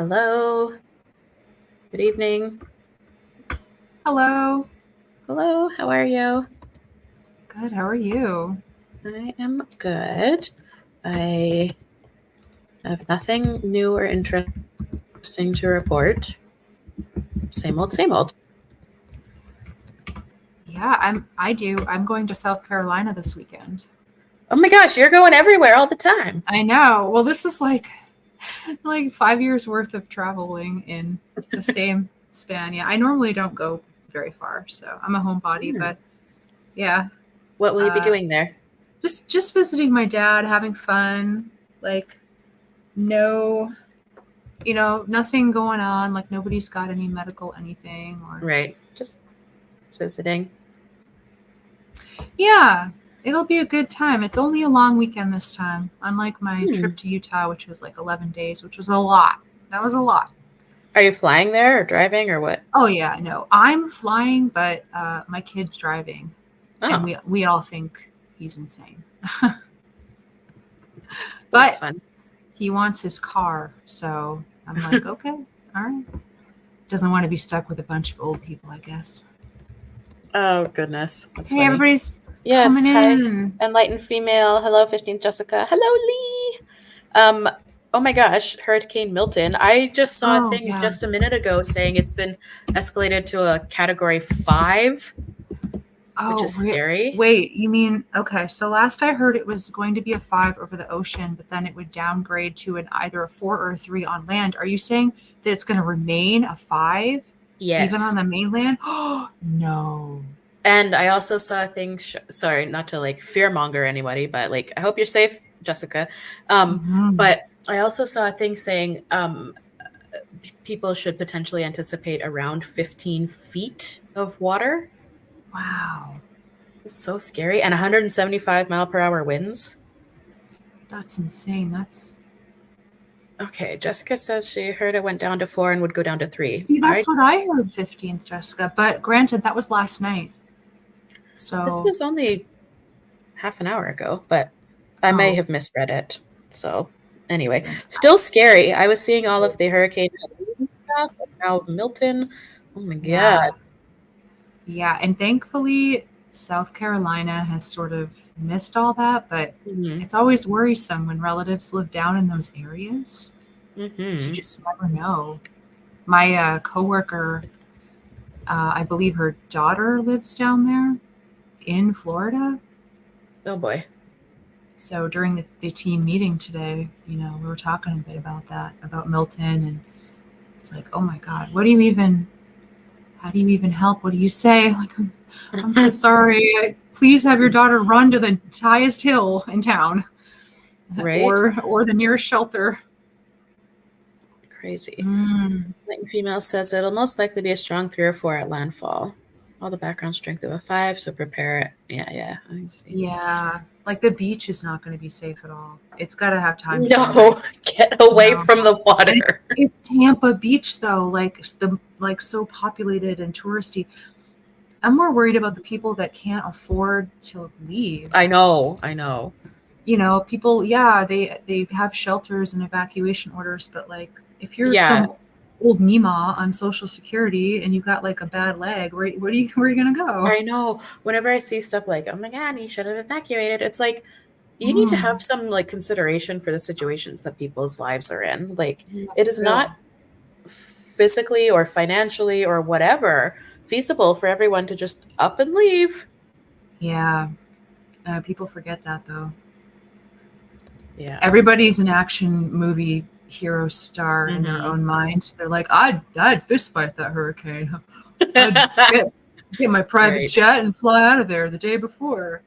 Hello. Good evening. Hello. Hello. How are you? Good. How are you? I am good. I have nothing new or interesting to report. Same old, same old. Yeah, I do. I'm going to South Carolina this weekend. Oh my gosh, you're going everywhere all the time. I know. Well, this is like 5 years worth of traveling in the same span. Yeah, I normally don't go very far, so I'm a homebody, but yeah. What will you be Uh doing there? just visiting my dad, having fun. Like no, nothing going on, like nobody's got any medical anything or Right. Just visiting. Yeah, it'll be a good time. It's only a long weekend this time, unlike my Hmm. trip to Utah, which was like 11 days, which was a lot. That was a lot. Are you flying there or driving or what? Oh yeah, no, I'm flying, but my kid's driving, and Oh, we all think he's insane. that's But fun. he wants his car, so I'm like, okay, all right. Doesn't want to be stuck with a bunch of old people, I guess. Oh, goodness. That's Hey, funny. everybody's Yes. coming Hi. in. Enlightened female. Hello, 15th Jessica. Hello, Lee. Oh my gosh, Hurricane Milton. I just saw a Oh thing yeah. just a minute ago saying it's been escalated to a category 5, which is Oh, scary. wait, you mean, okay, so last I heard it was going to be a 5 over the ocean, but then it would downgrade to an either a 4 or a 3 on land. Are you saying that it's going to remain a 5 even on Yes. the mainland? Oh, no. And I also saw a thing, sorry, not to like fearmonger anybody, but like, I hope you're safe, Jessica. Mhm. But I also saw a thing saying people should potentially anticipate around 15 feet of water. Wow. It's so scary. And 175-mile-per-hour winds. That's insane. Okay, Jessica says she heard it went down to 4 and would go down to 3. See, that's what I heard 15th, Jessica, but granted, that was last night. This So, was only half an hour ago, but I may oh, have misread it. So, anyway, listen. still scary. I was seeing all of the hurricane stuff, and now Milton. Oh my God. Yeah. Yeah, and thankfully, South Carolina has sort of missed all that, but Hmm. it's always worrisome when relatives live down in those areas because you Hmm. just never know. My coworker, I believe her daughter lives down there in Florida. Oh boy. So during the team meeting today, we were talking a bit about that, about Milton, and it's like, oh my God, how do you even help? What do you say? Like, I'm so sorry. Please have your daughter run to the highest hill in town, Right? or the nearest shelter. Crazy. Mm, Lightning female says it'll most likely be a strong 3 or 4 at landfall. All the background strength of a 5, so prepare it. Yeah, I see. yeah, like the beach is not going to be safe at all. It's got to have time to downgrade. No, get away No, from the and it's water. it's Tampa Beach though, like so populated and touristy. I'm more worried about the people that can't afford to leave. I know. People, yeah, they have shelters and evacuation orders, but like if you're Yeah, some old Mima on Social Security and you got like a bad leg, where are you gonna go? I know. Whenever I see stuff like, oh my God, you should have evacuated, it's like, you need to Mm, have some like consideration for the situations that people's lives are in. Like, yeah, it is for not real. physically or financially or whatever feasible for everyone to just up and leave. Yeah, people forget that though. Yeah. Everybody's an action movie hero star in their Hmm. own mind. They're like, I'd fist fight that hurricane. I'd get my private Right. jet and fly out of there the day before.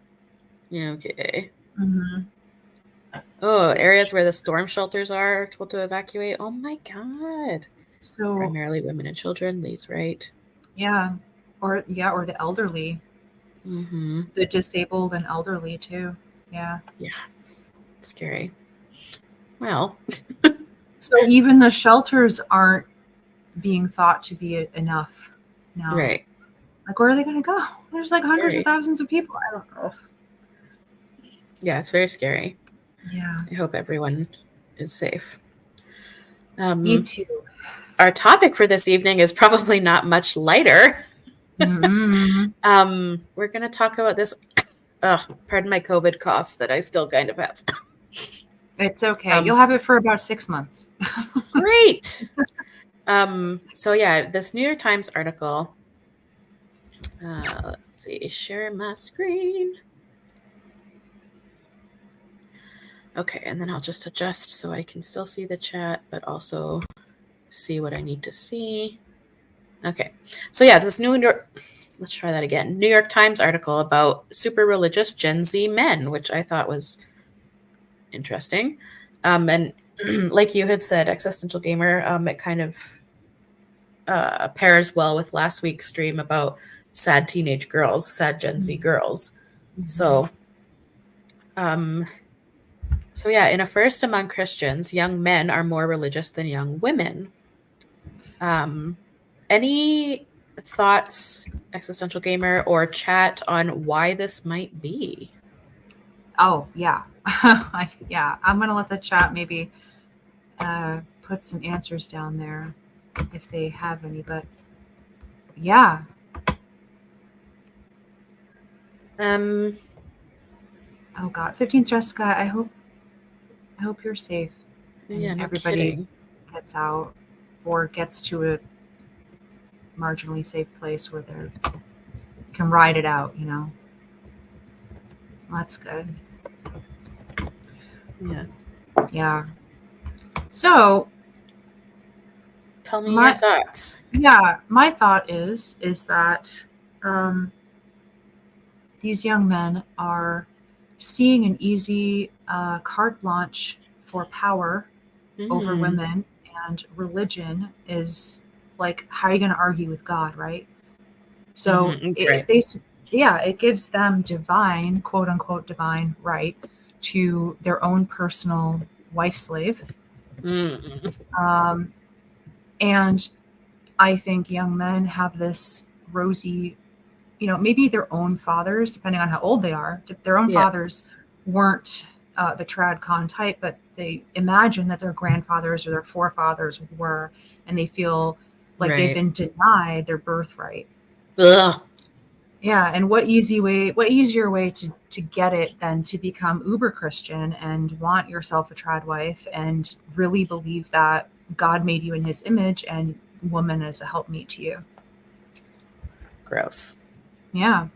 Yeah, okay. Mm-hmm. Oh, Yeah. areas where the storm shelters are told to evacuate. Oh my God. So Primarily women and children, Lee's right. yeah, or the elderly, Mm-hmm. the disabled and elderly too. Yeah. Yeah, scary. Well, So even the shelters aren't being thought to be enough now. right. Like, where are they going to go? There's like hundreds of Scary. thousands of people. I don't know. Yeah, it's very scary. Yeah, I hope everyone is safe. me Um, too. our topic for this evening is probably not much lighter. We're going to talk about this. Pardon my COVID cough that I still kind of have. It's okay. You'll have it for about 6 months. Great. So yeah, this New York Times article. Let's see. Share my screen. Okay, and then I'll just adjust so I can still see the chat, but also see what I need to see. Okay, so yeah, this let's try that again. New York Times article about super religious Gen Z men, which I thought was interesting. And like you had said, Existential Gamer, it kind of pairs well with last week's stream about sad teenage girls, sad Gen Z girls. So yeah, in a first among Christians, young men are more religious than young women. Any thoughts, Existential Gamer, or chat on why this might be? Oh, yeah. Yeah, I'm going to let the chat maybe put some answers down there if they have any, but yeah. Oh God, 15th Jessica, I hope you're safe. And Yeah, no everybody kidding. gets out or gets to a marginally safe place where they can ride it out, you know. Well, that's good. Yeah. Yeah. So tell me your thoughts. Yeah, my thought is that these young men are seeing an easy carte blanche for power over women, and religion is like, how are you going to argue with God, right? So it gives them divine, quote unquote, divine right to their own personal wife slave. And I think young men have this rosy, maybe their own fathers, depending on how old they are, their own fathers weren't the trad con type, but they imagine that their grandfathers or their forefathers were, and they feel like they've been denied their birthright. Ugh. Yeah, and what easier way to get it than to become uber Christian and want yourself a trad wife and really believe that God made you in his image and woman is a helpmeet to you. Gross. Yeah.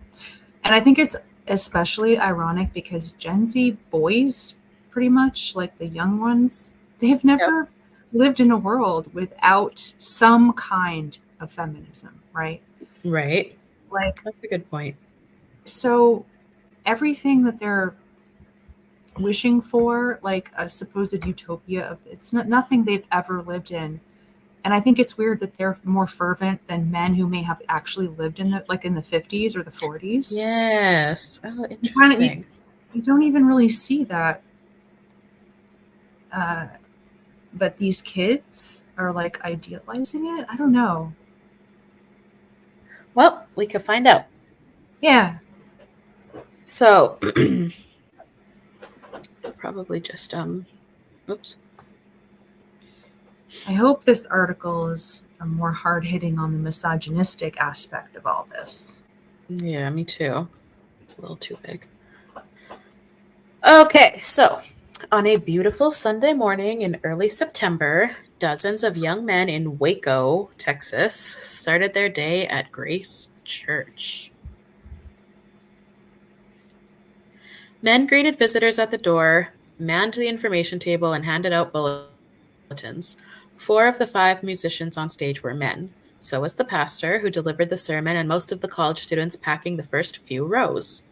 And I think it's especially ironic because Gen Z boys, pretty much like the young ones, they've never lived in a world without some kind of feminism, right? Right. Like, that's a good point. So everything that they're wishing for, like a supposed utopia of, it's nothing they've ever lived in. And I think it's weird that they're more fervent than men who may have actually lived in the 50s or the 40s. Yes. Oh, interesting. You don't even really see that. But these kids are like idealizing it. I don't know. Well, we could find out. Yeah. So probably just oops. I hope this article is more hard-hitting on the misogynistic aspect of all this. Yeah, me too. It's a little too big. Okay, so on a beautiful Sunday morning in early September, dozens of young men in Waco, Texas, started their day at Grace Church. Men greeted visitors at the door, manned the information table, and handed out bulletins. 4 of the 5 musicians on stage were men. So was the pastor, who delivered the sermon, and most of the college students packing the first few rows.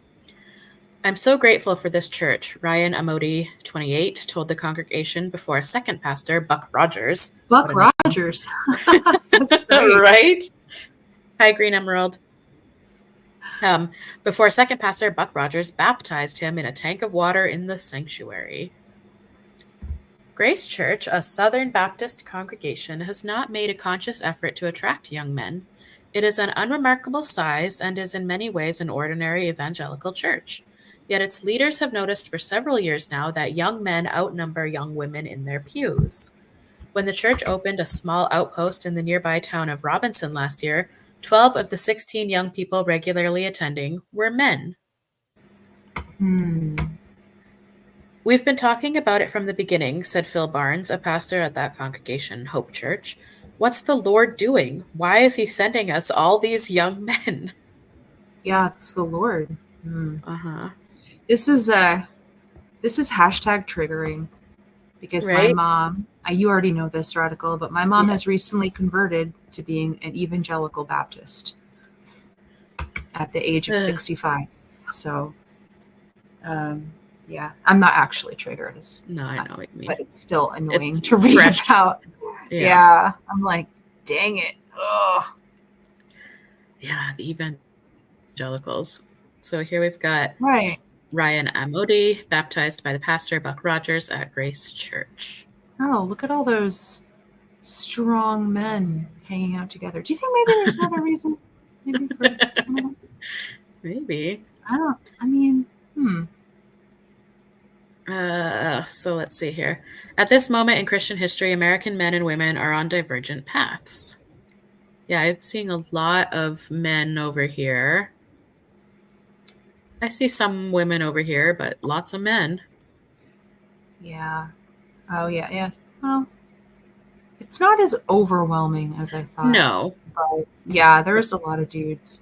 I'm so grateful for this church, Ryan Amodi, 28, told the congregation before a second pastor, Buck Rogers. Buck Rogers. Right? Hi, Green Emerald. Before second pastor, Buck Rogers baptized him in a tank of water in the sanctuary. Grace Church, a Southern Baptist congregation, has not made a conscious effort to attract young men. It is an unremarkable size and is in many ways an ordinary evangelical church. Yet its leaders have noticed for several years now that young men outnumber young women in their pews. When the church opened a small outpost in the nearby town of Robinson last year, 12 of the 16 young people regularly attending were men. We've been talking about it from the beginning, said Phil Barnes, a pastor at that congregation, Hope Church. What's the Lord doing? Why is he sending us all these young men? Yeah, it's the Lord. Uh-huh. This is hashtag triggering, because my Right? mom, you already know this, Radical, but my mom Yeah. has recently converted to being an evangelical Baptist at the age of 65. So, yeah, I'm not actually triggered. No, I know what you mean. But it's still annoying It's to read fresh. about. Yeah. Yeah, I'm like, dang it. Ugh. Yeah, the evangelicals. So here we've got Right. Ryan Amodi, baptized by the pastor Buck Rogers at Grace Church. Oh, look at all those strong men hanging out together. Do you think maybe there's another reason? Maybe for some of them? Maybe. I mean, So let's see here. At this moment in Christian history, American men and women are on divergent paths. Yeah, I'm seeing a lot of men over here. I see some women over here, but lots of men. Yeah. Oh, yeah, yeah. Well, it's not as overwhelming as I thought. No. But yeah, there's a lot of dudes.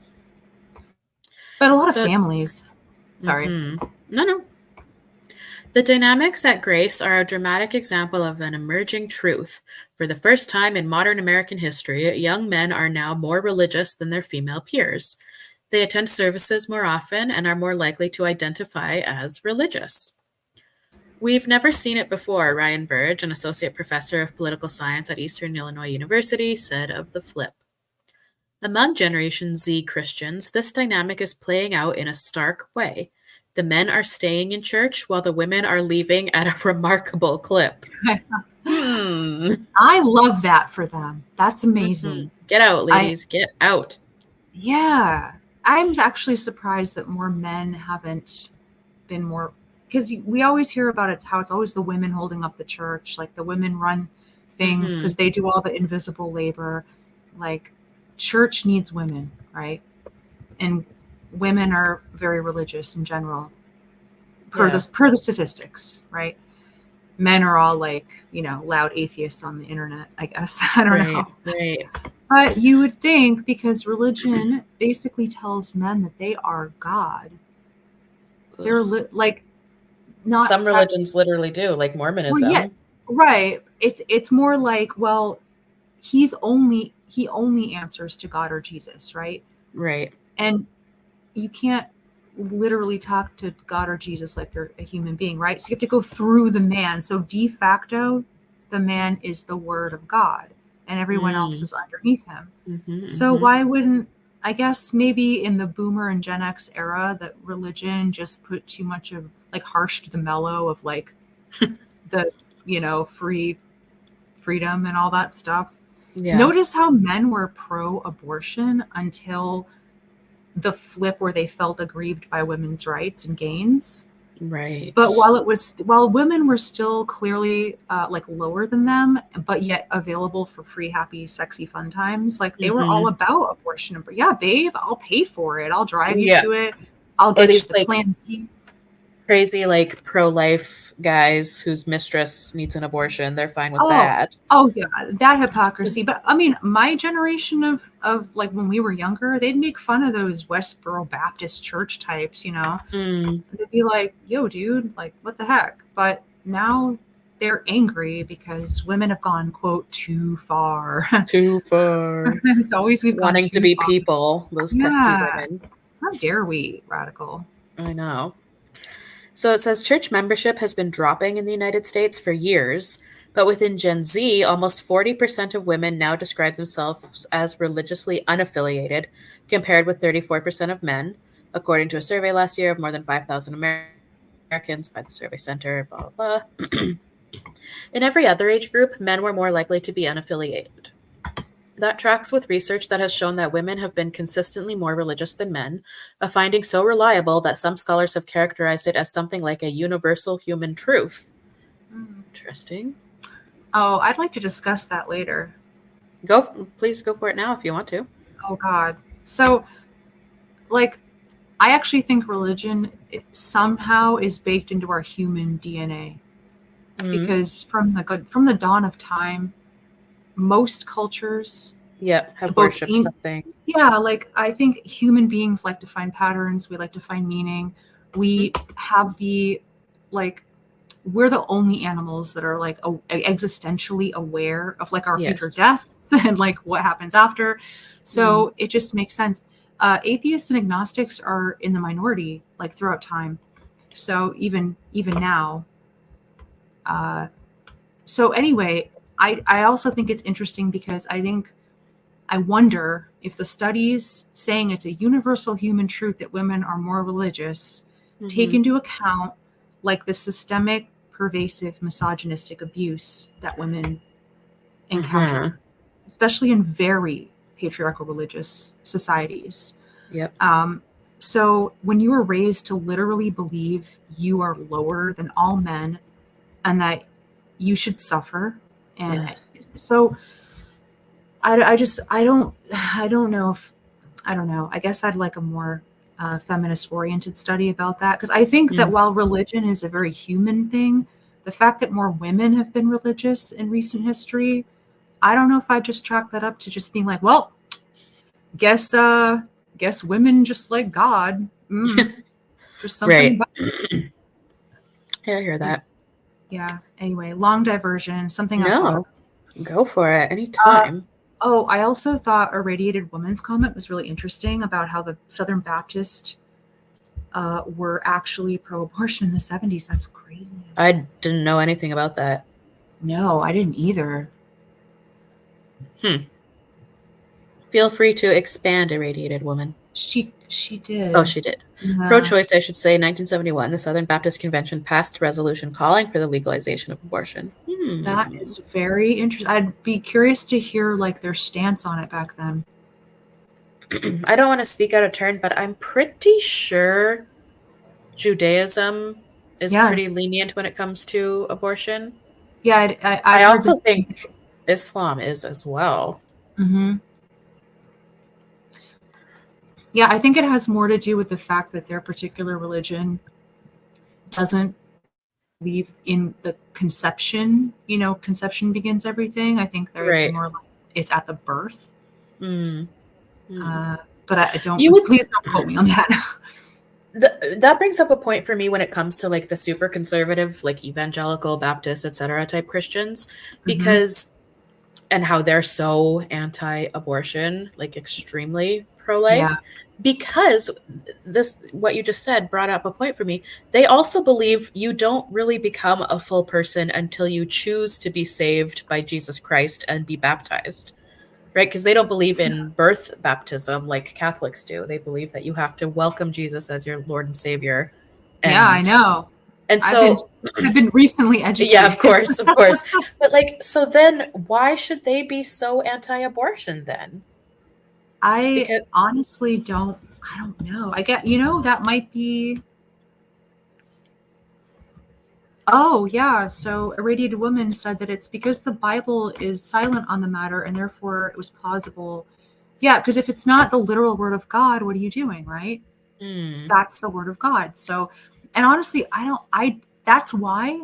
But a lot of So, families. Sorry. No. The dynamics at Grace are a dramatic example of an emerging truth. For the first time in modern American history, young men are now more religious than their female peers. They attend services more often and are more likely to identify as religious. We've never seen it before, Ryan Burge, an associate professor of political science at Eastern Illinois University, said of the flip. Among Generation Z Christians, this dynamic is playing out in a stark way. The men are staying in church while the women are leaving at a remarkable clip. I love that for them. That's amazing. Get out, ladies. Get out. Yeah. I'm actually surprised that more men haven't been more, because we always hear about it, how it's always the women holding up the church, like the women run things because they do all the invisible labor. Like, church needs women, right? And women are very religious in general, per the statistics, right? Men are all like, loud atheists on the internet, I guess. I don't know. Right. But you would think, because religion basically tells men that they are God. They're like, not some religions literally do, like Mormonism. Well, yeah, right. It's more like, well, he only answers to God or Jesus, right? Right. And you can't literally talk to God or Jesus like they're a human being, right? So you have to go through the man. So de facto, the man is the word of God, and everyone else is underneath him. So why wouldn't, I guess maybe in the boomer and Gen X era, that religion just put too much of, like, harshed the mellow of, like, the, freedom and all that stuff. Yeah. Notice how men were pro-abortion until the flip where they felt aggrieved by women's rights and gains. Right. But while women were still clearly like lower than them, but yet available for free, happy, sexy, fun times, like they were all about abortion. But yeah, babe, I'll pay for it. I'll drive you to it. I'll get you the Plan B. Crazy, like, pro-life guys whose mistress needs an abortion. They're fine with that. Oh yeah, that hypocrisy. But I mean, my generation of like, when we were younger, they'd make fun of those Westboro Baptist church types, They'd be like, yo, dude, like, what the heck? But now they're angry because women have gone, quote, too far. Too far. It's always we've gone wanting too to be far. people, those pesky women. How dare we, Radical? I know. So it says church membership has been dropping in the United States for years, but within Gen Z, almost 40% of women now describe themselves as religiously unaffiliated, compared with 34% of men, according to a survey last year of more than 5,000 Americans by the Survey Center, blah, blah, blah. In every other age group, men were more likely to be unaffiliated. That tracks with research that has shown that women have been consistently more religious than men, a finding so reliable that some scholars have characterized it as something like a universal human truth. Interesting. Oh, I'd like to discuss that later. Please go for it now if you want to. Oh God. So, like, I actually think religion somehow is baked into our human DNA Mm-hmm. because from the dawn of time, most cultures, Yeah, have both worshipped in something. yeah, like I think human beings like to find patterns. We like to find meaning. We have the like we're the only animals that are like existentially aware of like our future Yes. deaths and like what happens after. Mm-hmm. So it just makes sense. Atheists and agnostics are in the minority like throughout time. So even now. Uh, so anyway, I also think it's interesting because I wonder if the studies saying it's a universal human truth that women are more religious take Mm-hmm. into account like the systemic, pervasive, misogynistic abuse that women Uh-huh. encounter, especially in very patriarchal religious societies. Yep. Um, so when you are raised to literally believe you are lower than all men and that you should suffer, and Ugh. so I don't know if I don't know. I guess I'd like a more feminist oriented study about that because I think that Mm. while religion is a very human thing, the fact that more women have been religious in recent history, I don't know if I just chalk that up to just being like, well, guess guess women just like God. Just something Right. about Yeah, I hear yeah, that. yeah. Anyway, long diversion, something I've thought No, about. go for it Uh, anytime. oh, I also thought a radiated woman's comment was really interesting about how the Southern Baptist were actually pro-abortion in the 70s. That's crazy. I didn't know anything about that. No, I didn't either. Hmm. Feel free to expand irradiated woman. She Oh, did. she did. Yeah, Pro-choice, I should say, 1971, the Southern Baptist Convention passed a resolution calling for the legalization of abortion. that is very interesting. I'd be curious to hear like their stance on it back then. I don't want to speak out of turn, but I'm pretty sure Judaism is Yeah, pretty lenient when it comes to abortion. yeah. I I've heard also this. think Islam is as well. Hmm. Yeah, I think it has more to do with the fact that their particular religion doesn't believe in the conception. You know, conception begins everything. I think they're Right. more like it's at the birth. Mm. Mm. Uh, but I You don't. would Please don't quote me on that. that brings up a point for me when it comes to like the super conservative, like evangelical, Baptist, etc. type Christians, Hmm. because and how they're so anti-abortion, like extremely Yeah, pro-life, because this what you just said brought up a point for me. They also believe you don't really become a full person until you choose to be saved by Jesus Christ and be baptized. Right? Because they don't believe in birth baptism like Catholics do. They believe that you have to welcome Jesus as your Lord and Savior. yeah, I And know. and I've been so I've been recently yeah, of educated. course, of course. But like so then why should they be so anti-abortion then? I Because honestly don't. I don't know. I get that might be. Oh yeah. So Irradiated Woman said that it's because the Bible is silent on the matter, and therefore it was plausible. Yeah, because if it's not the literal word of God, what are you doing, right? mm, That's the word of God. So, and honestly, I don't. I that's why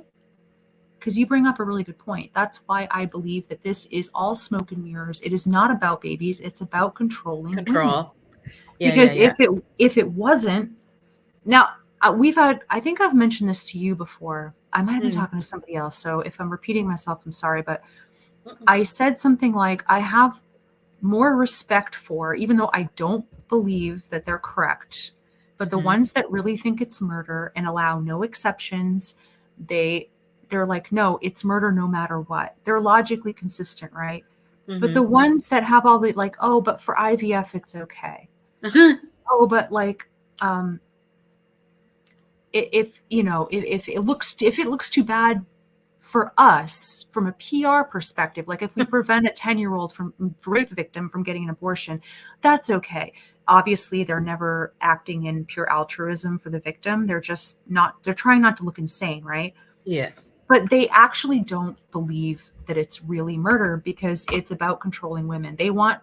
because you bring up a really good point. That's why I believe that this is all smoke and mirrors. It is not about babies. It's about controlling women. control. Yeah, yeah, Because yeah. if it wasn't, now we've had. I think I've mentioned this to you before. I might have been Mm, talking to somebody else. So if I'm repeating myself, I'm sorry. But mm-mm, I said something like, I have more respect for, even though I don't believe that they're correct, but the mhm, ones that really think it's murder and allow no exceptions, they they're like, no, it's murder no matter what. They're logically consistent, right? But the mhm. ones that have all the like, oh, but for IVF it's okay. Oh, but like, um, if if it looks too bad for us from a PR perspective, like if we prevent a 10-year-old from rape victim from getting an abortion, that's okay. Obviously, they're never acting in pure altruism for the victim. They're just not, they're trying not to look insane, right? Yeah. but they actually don't believe that it's really murder because it's about controlling women. They want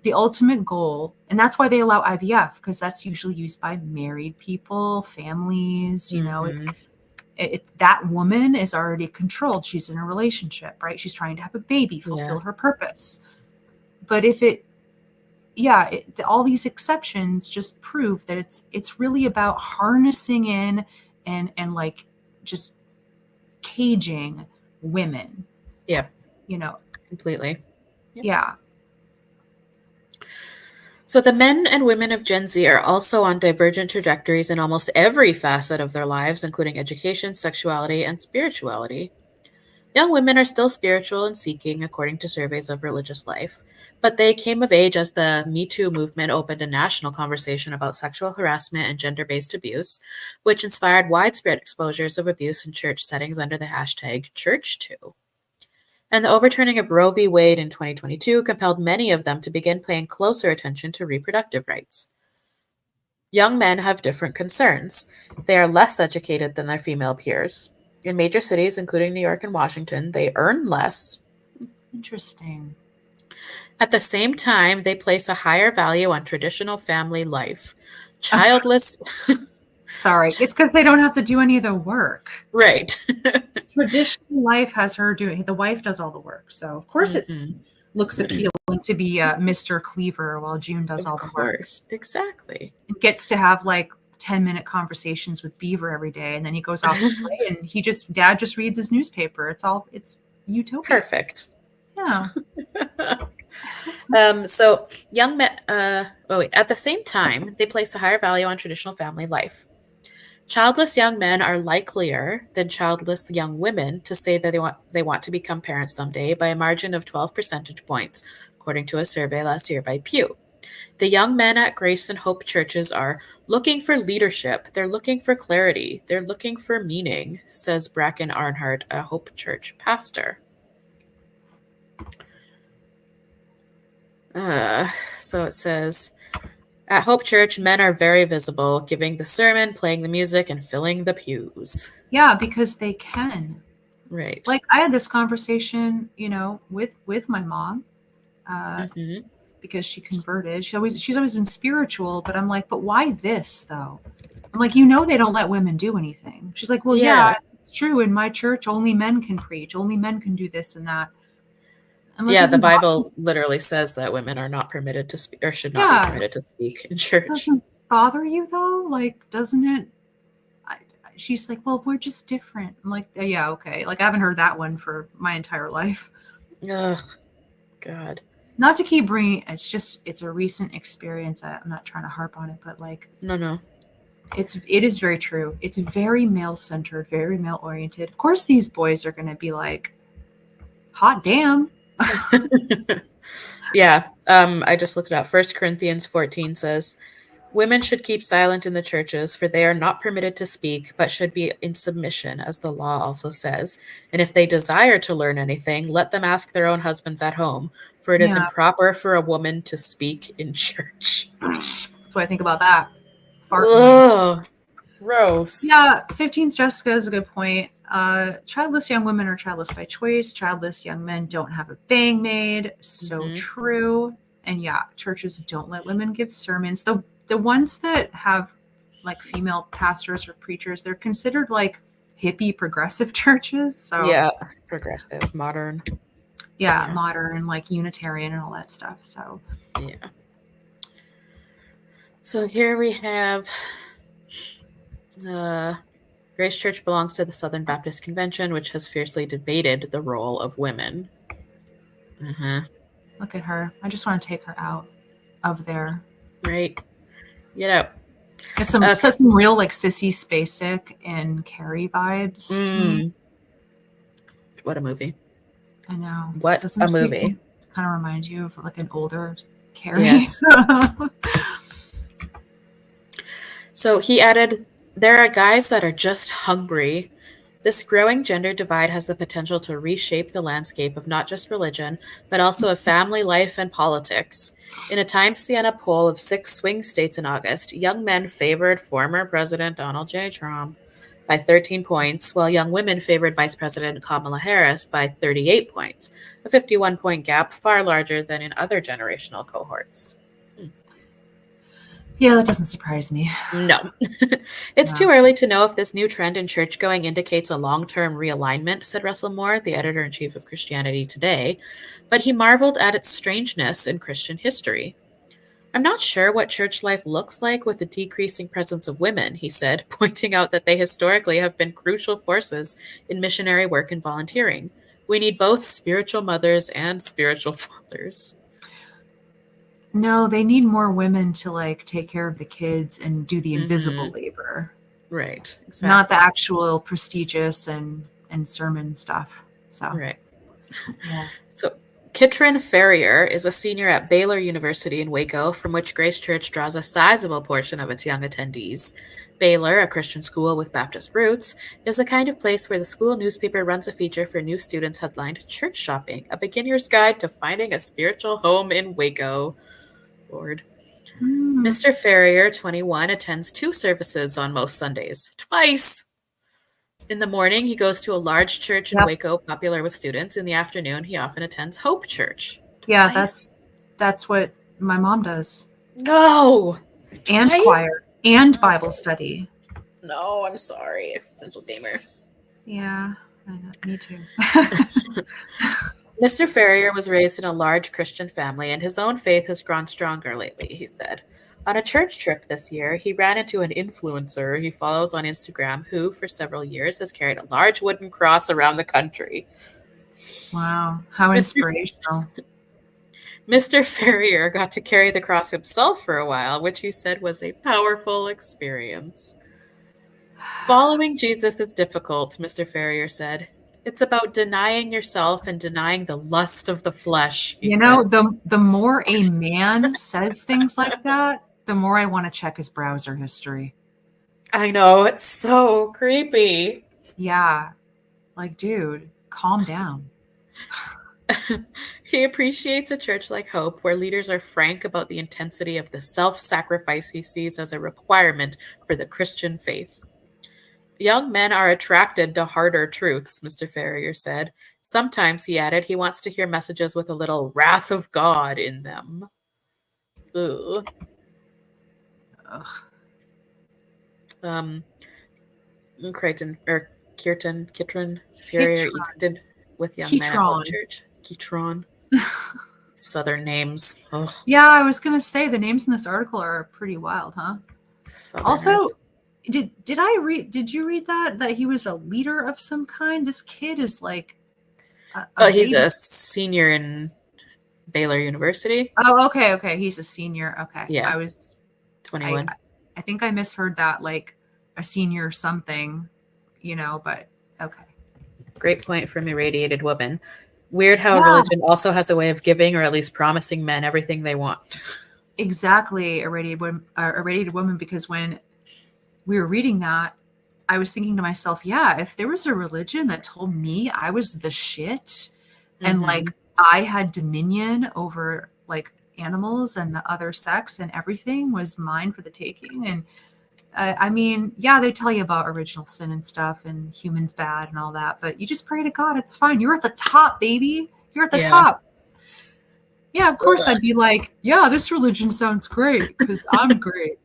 the ultimate goal, and that's why they allow IVF, because that's usually used by married people, families. Mm-hmm. That woman is already controlled. She's in a relationship, right? She's trying to have a baby, Yeah. fulfill her purpose. But if it yeah, all these exceptions just prove that it's really about harnessing in and like just caging women, Yep. you know. Completely. Yep. Yeah. So the men and women of Gen Z are also on divergent trajectories in almost every facet of their lives, including education, sexuality, and spirituality. Young women are still spiritual and seeking, according to surveys of religious life, but they came of age as the Me Too movement opened a national conversation about sexual harassment and gender based abuse, which inspired widespread exposures of abuse in church settings under the hashtag #ChurchToo. And the overturning of Roe v. Wade in 2022 compelled many of them to begin paying closer attention to reproductive rights. Young men have different concerns. They are less educated than their female peers. In major cities, including New York and Washington, they earn less. Interesting. At the same time, they place a higher value on traditional family life. Childless. Sorry, it's because they don't have to do any of the work. Right. Traditional life has her doing, the wife does all the work. So, of course, it Mhm. looks appealing to be Mr. Cleaver while June does Of all the work. course. Exactly. And gets to have like 10-minute conversations with Beaver every day. And then he goes off to play and dad just reads his newspaper. It's utopia. Perfect. Yeah. So young men, at the same time, they place a higher value on traditional family life. Childless young men are likelier than childless young women to say that they want to become parents someday by a margin of 12 percentage points, according to a survey last year by Pew. The young men at Grace and Hope churches are looking for leadership. They're looking for clarity. They're looking for meaning, says Bracken Arnhart, a Hope Church pastor. So it says, at Hope Church, men are very visible, giving the sermon, playing the music, and filling the pews. Yeah, because they can. Right. Like I had this conversation, with my mom, Mm-hmm. because she converted. She's always been spiritual, but I'm like, but why this though? I'm like, they don't let women do anything. She's like, well, yeah, Yeah. it's true. In my church, only men can preach. Only men can do this and that. I'm like, Yeah, the doesn't bother, Bible literally says that women are not permitted to speak or should not be yeah, permitted to speak in church. doesn't bother you though? Like, doesn't it? She's like, well, we're just different. I'm like, yeah, okay. Like, I haven't heard that one for my entire life. Ugh, God. Not to keep bringing, it's a recent experience. I'm not trying to harp on it, but like, No. it is very true. It's very male centered, very male oriented. Of course, these boys are going to be like, hot damn. Yeah, I just looked it up. 1 Corinthians 14 says, women should keep silent in the churches, for they are not permitted to speak, but should be in submission, as the law also says. And if they desire to learn anything, let them ask their own husbands at home, for it is Yeah, improper for a woman to speak in church. that's what I think about that. Fart noise. Ugh, gross. Yeah, 15's Jessica is a good point. Childless young women are childless by choice. Childless young men don't have a bang made. So true. And yeah, churches don't let women give sermons. The ones that have like female pastors or preachers, they're considered like hippie progressive churches. So Yeah, progressive, modern. yeah, modern, like Unitarian and all that stuff. So yeah. So here we have Grace Church belongs to the Southern Baptist Convention, which has fiercely debated the role of women. Look at her. I just want to take her out of there. Right. Get out. It's some real like Sissy Spacek and Carrie vibes to me. What a movie. I know. What a movie. Kind of reminds you of like an older Carrie. Yes. So he added, there are guys that are just hungry. This growing gender divide has the potential to reshape the landscape of not just religion, but also of family life and politics. In a Times Siena poll of 6 swing states in August, young men favored former President Donald J. Trump. by 13 points, while young women favored Vice President Kamala Harris by 38 points, a 51-point gap far larger than in other generational cohorts. Yeah, that doesn't surprise me. No. It's Yeah. too early to know if this new trend in church-going indicates a long-term realignment, said Russell Moore, the editor-in-chief of Christianity Today, but he marveled at its strangeness in Christian history. I'm not sure what church life looks like with the decreasing presence of women, he said, pointing out that they historically have been crucial forces in missionary work and volunteering. We need both spiritual mothers and spiritual fathers. No, they need more women to like take care of the kids and do the invisible Mm-hmm. labor, Right, not the exactly. actual prestigious and sermon stuff. So, Right. yeah. So, Kitrin Ferrier is a senior at Baylor University in Waco, from which Grace Church draws a sizable portion of its young attendees. Baylor, a Christian school with Baptist roots, is the kind of place where the school newspaper runs a feature for new students headlined Church Shopping, a beginner's guide to finding a spiritual home in Waco. Lord. Mm, Mr. Ferrier, 21, attends 2 services on most Sundays. Twice! In the morning, he goes to a large church in yep. Waco, popular with students. In the afternoon, he often attends Hope Church. Yeah, Twice? that's what my mom does. No! And Twice? choir and Oh, Bible study. no, I'm sorry, existential gamer. Yeah, I know, me too. Mr. Ferrier was raised in a large Christian family, and his own faith has grown stronger lately, he said. On a church trip this year, he ran into an influencer he follows on Instagram who, for several years, has carried a large wooden cross around the country. Wow, how Mr. inspirational. Mr. Ferrier got to carry the cross himself for a while, which he said was a powerful experience. Following Jesus is difficult, Mr. Ferrier said. It's about denying yourself and denying the lust of the flesh, he You know, said. the more a man says things like that, the more I want to check his browser history. I know, it's so creepy. Yeah, like, dude, calm down. He appreciates a church like Hope, where leaders are frank about the intensity of the self sacrifice he sees as a requirement for the Christian faith. Young men are attracted to harder truths, Mr. Ferrier said. Sometimes, he added, he wants to hear messages with a little wrath of God in them. Ugh. Ugh. Um, Crichton or Kitron Ferrier eats Kitron. dinner with young men at Hope Kitron. Church. Kitron. Southern names. Ugh. Yeah, I was gonna say the names in this article are pretty wild, huh? Southerners. Also, did you read that he was a leader of some kind? This kid is like a Oh, he's baby. a senior in Baylor University. Oh, okay. He's a senior. Okay. Yeah, I 21. I think I misheard that, like a senior something, but okay. Great point from Irradiated Woman. Weird how Yeah, religion also has a way of giving or at least promising men everything they want. exactly. A radiated woman, because when we were reading that, I was thinking to myself, yeah, if there was a religion that told me I was the shit and Mm-hmm. like I had dominion over like animals and the other sex and everything was mine for the taking. And I mean, yeah, they tell you about original sin and stuff and humans bad and all that, but you just pray to God. It's fine. You're at the top, baby. You're at the Yeah. top. Yeah, of course I'd be like, yeah, this religion sounds great because I'm great.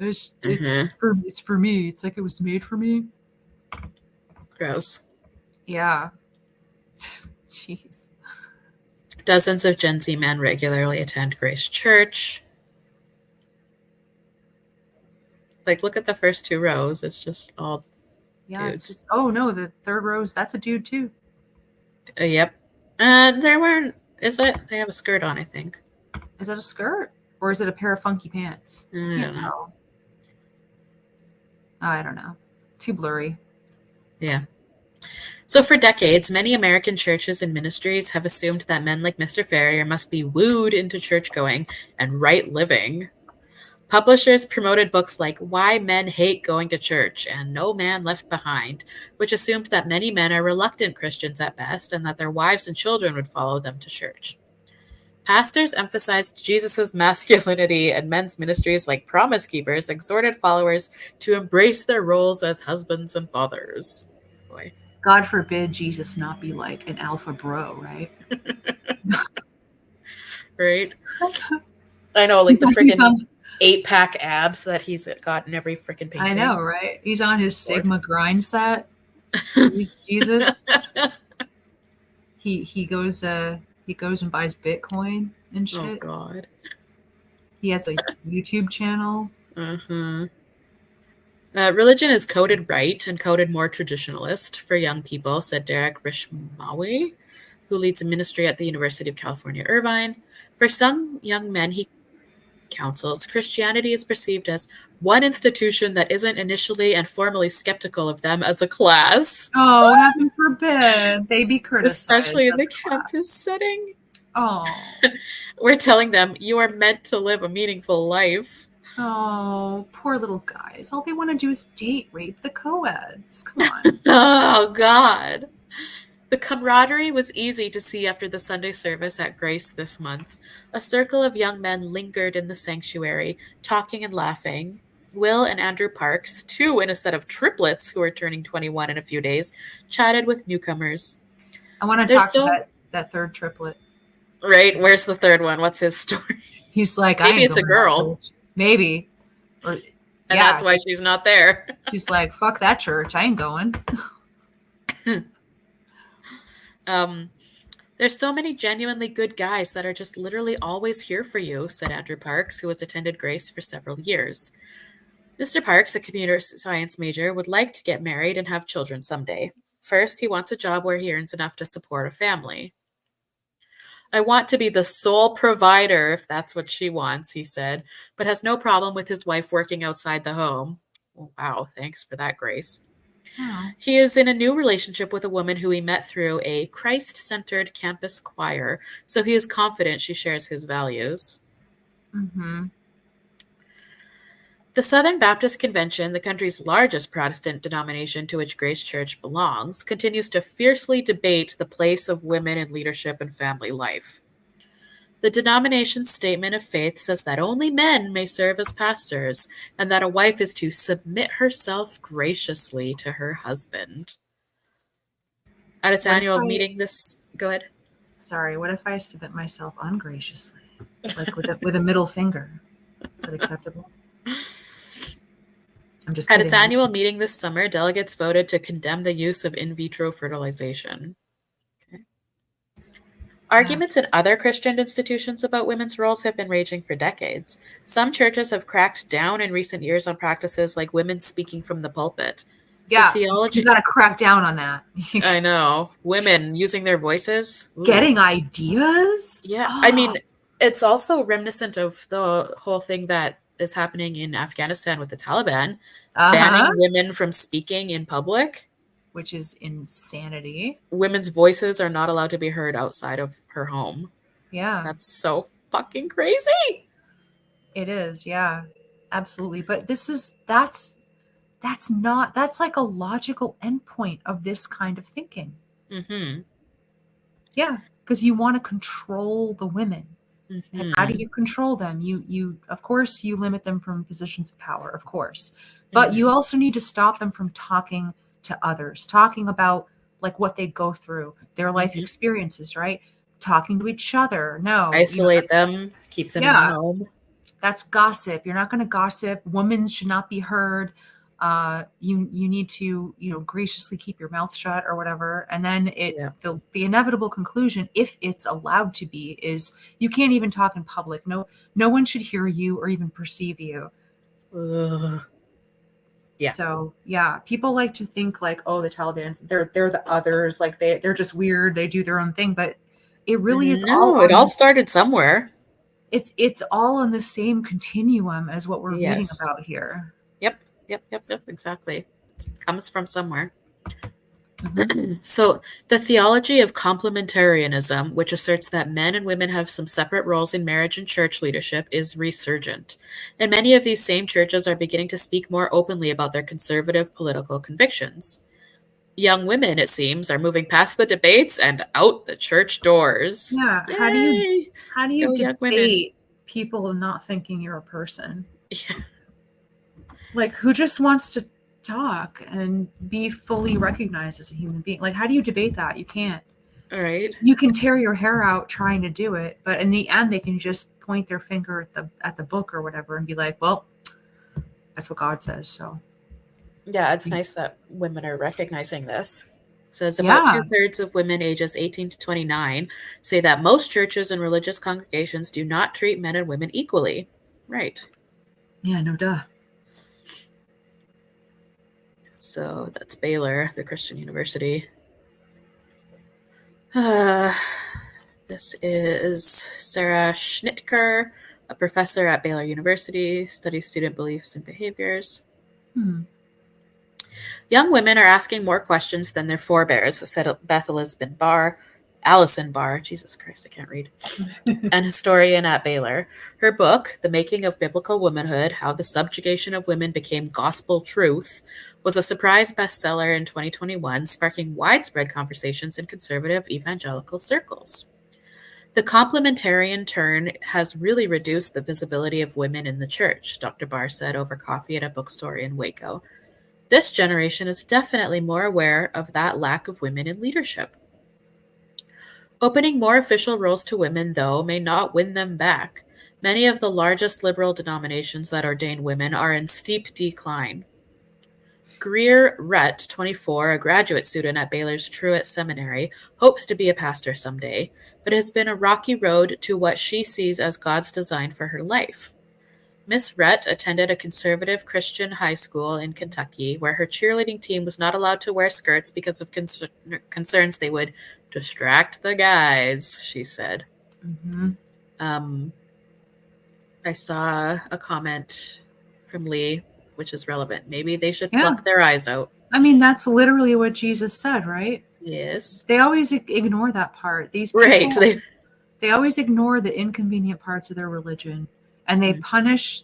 Mm-hmm. It's for me. It's like it was made for me. Gross. Yeah. Jeez. Dozens of Gen Z men regularly attend Grace Church. Like, look at the first 2 rows. It's just all Yeah, it's dudes. just, oh no, the third row's that's a dude too. Yep. They're wearing, is it? They have a skirt on, I think. Is that a skirt or is it a pair of funky pants? I Can't don't know. tell. I don't know. Too blurry. Yeah. So for decades, many American churches and ministries have assumed that men like Mr. Ferrier must be wooed into church-going and right living. Publishers promoted books like Why Men Hate Going to Church and No Man Left Behind, which assumed that many men are reluctant Christians at best and that their wives and children would follow them to church. Pastors emphasized Jesus' masculinity, and men's ministries like Promise Keepers exhorted followers to embrace their roles as husbands and fathers. Boy. God forbid Jesus not be like an alpha bro, right? Right? I know, like the He's freaking on. 8-pack abs that he's got in every freaking I painting. know, right? He's on his Lord. Sigma grind set. Jesus. He goes and buys Bitcoin and Oh, shit. God. He has a YouTube channel. Uh-huh. Religion is coded right and coded more traditionalist for young people, said Derek Rishmawe, who leads a ministry at the University of California, Irvine. For some young men he counsels, Christianity is perceived as one institution that isn't initially and formally skeptical of them as a class, Oh, heaven forbid they be criticized especially in as the a class. campus setting. Oh, We're telling them you are meant to live a meaningful life. oh, poor little guys. All they want to do is date, rape the co-eds. Come on. Oh, God. The camaraderie was easy to see after the Sunday service at Grace this month. A circle of young men lingered in the sanctuary, talking and laughing. Will and Andrew Parks, two in a set of triplets who are turning 21 in a few days, chatted with newcomers. I want to There's talk to still, that third triplet. right? Where's the third one? What's his story? He's like, I Maybe ain't it's a going to that girl, church. Maybe. Or and yeah, that's why she's not there. she's like, fuck that church. I ain't going. There's so many genuinely good guys that are just literally always here for you, said Andrew Parks, who has attended Grace for several years. Mr. Parks, a computer science major, would like to get married and have children someday. First, he wants a job where he earns enough to support a family. I want to be the sole provider, if that's what she wants, he said, but has no problem with his wife working outside the home. Oh, wow, thanks for that, Grace. Oh. He is in a new relationship with a woman who he met through a Christ-centered campus choir, so he is confident she shares his values. Mm-hmm. The Southern Baptist Convention, the country's largest Protestant denomination to which Grace Church belongs, continues to fiercely debate the place of women in leadership and family life. The denomination's statement of faith says that only men may serve as pastors and that a wife is to submit herself graciously to her husband. At its annual meeting this... Go ahead. Sorry, what if I submit myself ungraciously? Like with a middle finger? Is that acceptable? I'm just At kidding. its annual meeting this summer, delegates voted to condemn the use of in vitro fertilization. Okay. Arguments in other Christian institutions about women's roles have been raging for decades. Some churches have cracked down in recent years on practices like women speaking from the pulpit. Yeah, the theology... you got to crack down on that. I know. Women using their voices. Ooh. Getting ideas? Yeah. Oh. I mean, it's also reminiscent of the whole thing that is happening in Afghanistan with the Taliban, banning women from speaking in public. Which is insanity. Women's voices are not allowed to be heard outside of her home. Yeah. That's so fucking crazy. It is, yeah. Absolutely. But that's like a logical endpoint of this kind of thinking. Mm-hmm. Yeah, because you want to control the women. Mm-hmm. And how do you control them? You of course you limit them from positions of power, of course. But you also need to stop them from talking to others, talking about like what they go through, their life experiences, right? Talking to each other. No. Isolate them, keep them in the home. That's gossip. You're not going to gossip. Women should not be heard. You need to, graciously keep your mouth shut or whatever. And then the inevitable conclusion, if it's allowed to be, is you can't even talk in public. No one should hear you or even perceive you. Yeah. So yeah, people like to think like, oh, the Taliban, they're the others, like they're just weird, they do their own thing, but it really is it all started somewhere. It's all on the same continuum as what we're reading about here. Yep, exactly. It comes from somewhere. So the theology of complementarianism, which asserts that men and women have some separate roles in marriage and church leadership, is resurgent. And many of these same churches are beginning to speak more openly about their conservative political convictions. Young women, it seems, are moving past the debates and out the church doors. Yeah. Yay! How do you Go, young women. debate people not thinking you're a person? Yeah. Like, who just wants to talk and be fully recognized as a human being? Like, how do you debate that? You can't. All right. You can tear your hair out trying to do it, but in the end they can just point their finger at the book or whatever and be like, well, that's what God says. So Yeah, it's nice that women are recognizing this. It says about yeah. 2/3 of women ages 18 to 29 say that most churches and religious congregations do not treat men and women equally. Right. Yeah, no duh. So that's Baylor, the Christian university. This is Sarah Schnitker, a professor at Baylor University, studies student beliefs and behaviors. Young women are asking more questions than their forebears, said Allison Barr, Jesus Christ, I can't read, an historian at Baylor. Her book, The Making of Biblical Womanhood, How the Subjugation of Women Became Gospel Truth, was a surprise bestseller in 2021, sparking widespread conversations in conservative evangelical circles. The complementarian turn has really reduced the visibility of women in the church, Dr. Barr said over coffee at a bookstore in Waco. This generation is definitely more aware of that lack of women in leadership. Opening more official roles to women, though, may not win them back. Many of the largest liberal denominations that ordain women are in steep decline. Greer Rhett, 24, a graduate student at Baylor's Truett Seminary, hopes to be a pastor someday, but it has been a rocky road to what she sees as God's design for her life. Miss Rhett attended a conservative Christian high school in Kentucky where her cheerleading team was not allowed to wear skirts because of concerns they would distract the guys, she said. I saw a comment from Lee, which is relevant. Maybe they should pluck their eyes out. I mean, that's literally what Jesus said, right? Yes. They always ignore that part. These people, Right. They always ignore the inconvenient parts of their religion, and they punish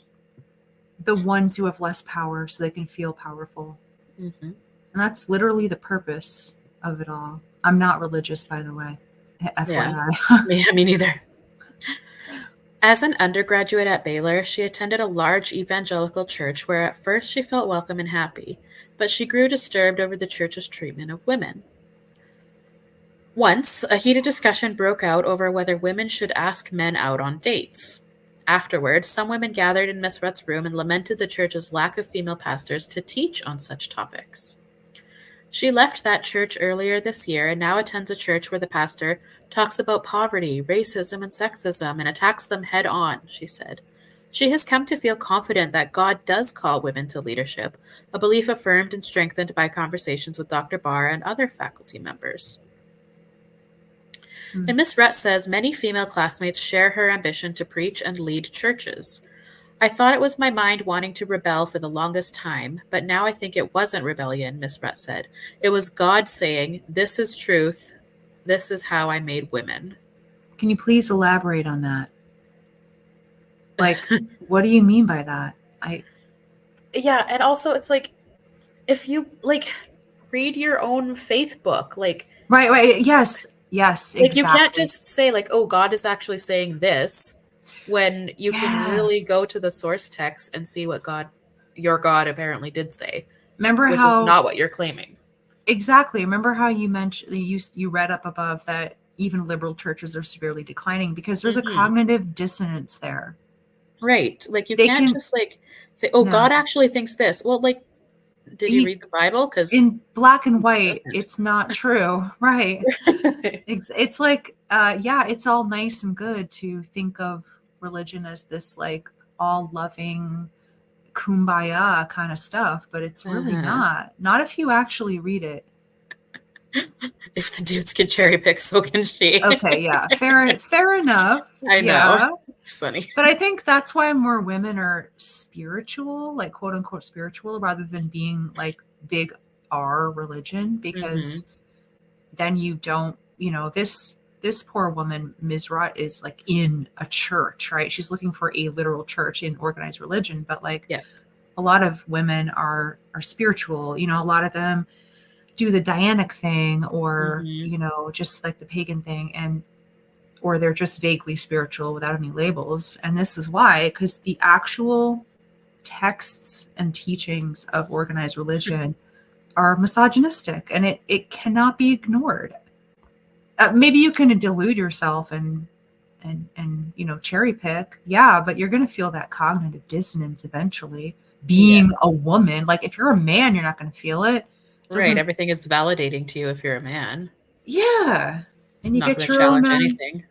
the ones who have less power so they can feel powerful. And that's literally the purpose of it all. I'm not religious, by the way. FYI. Yeah, me neither. As an undergraduate at Baylor, she attended a large evangelical church where at first she felt welcome and happy, but she grew disturbed over the church's treatment of women. Once, a heated discussion broke out over whether women should ask men out on dates. Afterward, some women gathered in Miss Rhett's room and lamented the church's lack of female pastors to teach on such topics. She left that church earlier this year and now attends a church where the pastor talks about poverty, racism, and sexism and attacks them head on, she said. She has come to feel confident that God does call women to leadership, a belief affirmed and strengthened by conversations with Dr. Barr and other faculty members. And Miss Rhett says many female classmates share her ambition to preach and lead churches. I thought it was my mind wanting to rebel for the longest time, but now I think it wasn't rebellion, Miss Rhett said. It was God saying, this is truth. This is how I made women. Can you please elaborate on that? Like, what do you mean by that? Yeah, and also it's like, if you, like, read your own faith book, like... Right, yes, exactly. Like, you can't just say, like, oh, God is actually saying this, when you can really go to the source text and see what your God apparently did say. Remember which is not what you're claiming. Exactly. Remember how you mentioned you read up above that even liberal churches are severely declining because there's a cognitive dissonance there. Right. Like you can't just like say, oh, God actually thinks this. Well, like, did you read the Bible? Because in black and white, it's not true. Right. It's like, yeah, it's all nice and good to think of religion as this like all loving kumbaya kind of stuff, but it's really not if you actually read it. If the dudes can cherry pick, so can she. Okay, yeah, fair enough. I know, it's funny, but I think that's why more women are spiritual, like quote unquote spiritual, rather than being like big R religion, because then you don't, this poor woman, Ms. Rott, is like in a church, right? She's looking for a literal church in organized religion, but like a lot of women are spiritual. A lot of them do the Dianic thing, or Mhm. just like the pagan thing, and or they're just vaguely spiritual without any labels. And this is why, because the actual texts and teachings of organized religion are misogynistic, and it cannot be ignored. Maybe you can delude yourself and cherry pick, yeah, but you're going to feel that cognitive dissonance eventually. Yeah. Being a woman, like if you're a man, you're not going to feel it. Right. Doesn't Everything is validating to you if you're a man. Yeah, and I'm you not get going to your own challenge anything.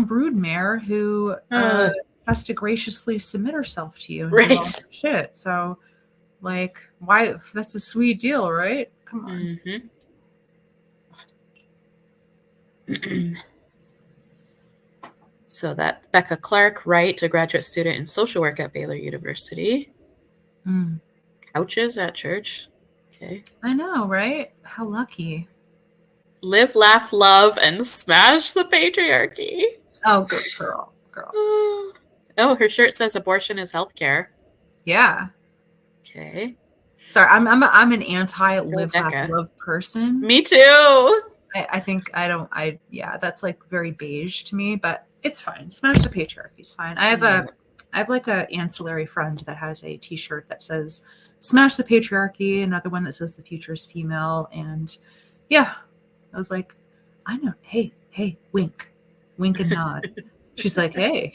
broodmare who Uh, has to graciously submit herself to you and do all right. that shit. So, like, why? That's a sweet deal, right? Come on. Mhm. So that's Becca Clark Wright, a graduate student in social work at Baylor University. Mm. Couches at church. Okay. I know, right? How lucky. Live, laugh, love, and smash the patriarchy. Oh, good girl, girl. Oh, her shirt says abortion is healthcare. Yeah. Okay. Sorry, I'm an anti Go live laugh Becca. love person. Me too. I think I don't I yeah, that's like very beige to me, but it's fine. Smash the patriarchy is fine. Yeah. I have like a ancillary friend that has a t-shirt that says smash the patriarchy, another one that says the future is female, and yeah, I was like, I know, hey, hey, wink. Wink and nod. She's like, hey.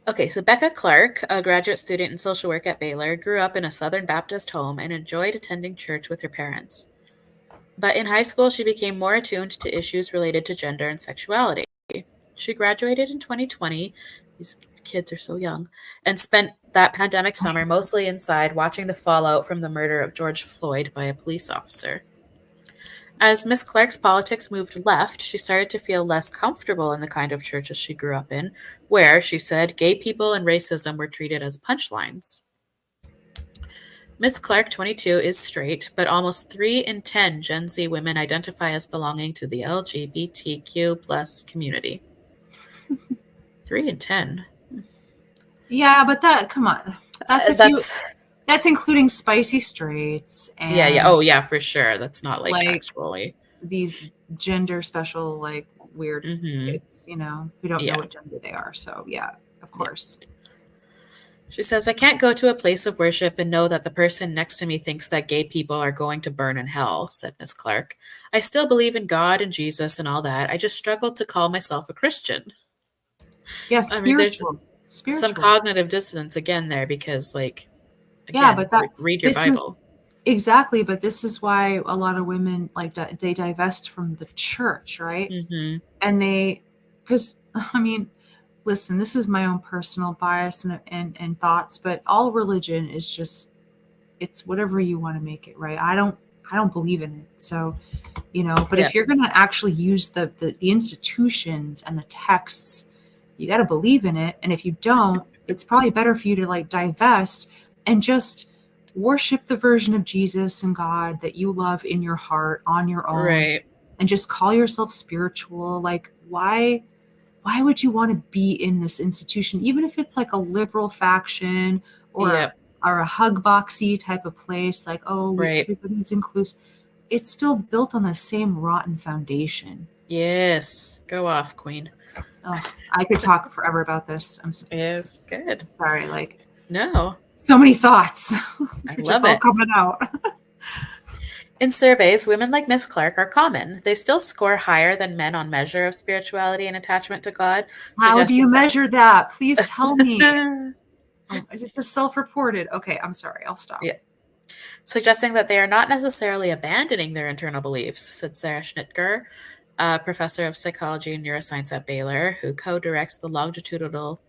Okay, so Becca Clark, a graduate student in social work at Baylor, grew up in a Southern Baptist home and enjoyed attending church with her parents. But in high school, she became more attuned to issues related to gender and sexuality. She graduated in 2020. These kids are so young. And spent that pandemic summer mostly inside watching the fallout from the murder of George Floyd by a police officer. As Miss Clark's politics moved left, she started to feel less comfortable in the kind of churches she grew up in, where, she said, gay people and racism were treated as punchlines. Miss Clark, 22, is straight, but almost 3 in 10 Gen Z women identify as belonging to the LGBTQ plus community. 3 in 10. Yeah, but come on. That's if you That's that's including spicy straights yeah. and Oh yeah, for sure. That's not like like actually. these gender special, like weird Mm-hmm. kids, who don't know Yeah. what gender they are. So yeah, of Yeah. course. She says, I can't go to a place of worship and know that the person next to me thinks that gay people are going to burn in hell, said Miss Clark. I still believe in God and Jesus and all that. I just struggle to call myself a Christian. Yeah, I mean, there's spiritual. some Spiritual. cognitive dissonance again there because, like, Yeah, again, but read your this is Bible. exactly, but this is why a lot of women like they divest from the church, right? Mm-hmm. And because I mean, listen, this is my own personal bias and thoughts, but all religion is just it's whatever you want to make it, right? I don't believe in it. So, but Yeah. if you're going to actually use the institutions and the texts, you got to believe in it. And if you don't, it's probably better for you to like divest and just worship the version of Jesus and God that you love in your heart on your own, Right. and just call yourself spiritual. Like, why would you want to be in this institution, even if it's like a liberal faction or Yep. a hug boxy type of place, like, oh, Right. everybody's inclusive. It's still built on the same rotten foundation. Yes. Go off, Queen. Oh, I could talk forever about this. Yes. Good. Sorry, like No, so many thoughts. I They're just love all it. coming out. In surveys, women like Miss Clark are common. They still score higher than men on measure of spirituality and attachment to God, How do you suggesting measure that? Please tell me. that Oh, is it just self-reported? Okay, I'm sorry. I'll stop. yeah, suggesting that they are not necessarily abandoning their internal beliefs, said Sarah Schnittger, a professor of psychology and neuroscience at Baylor, who co-directs the longitudinal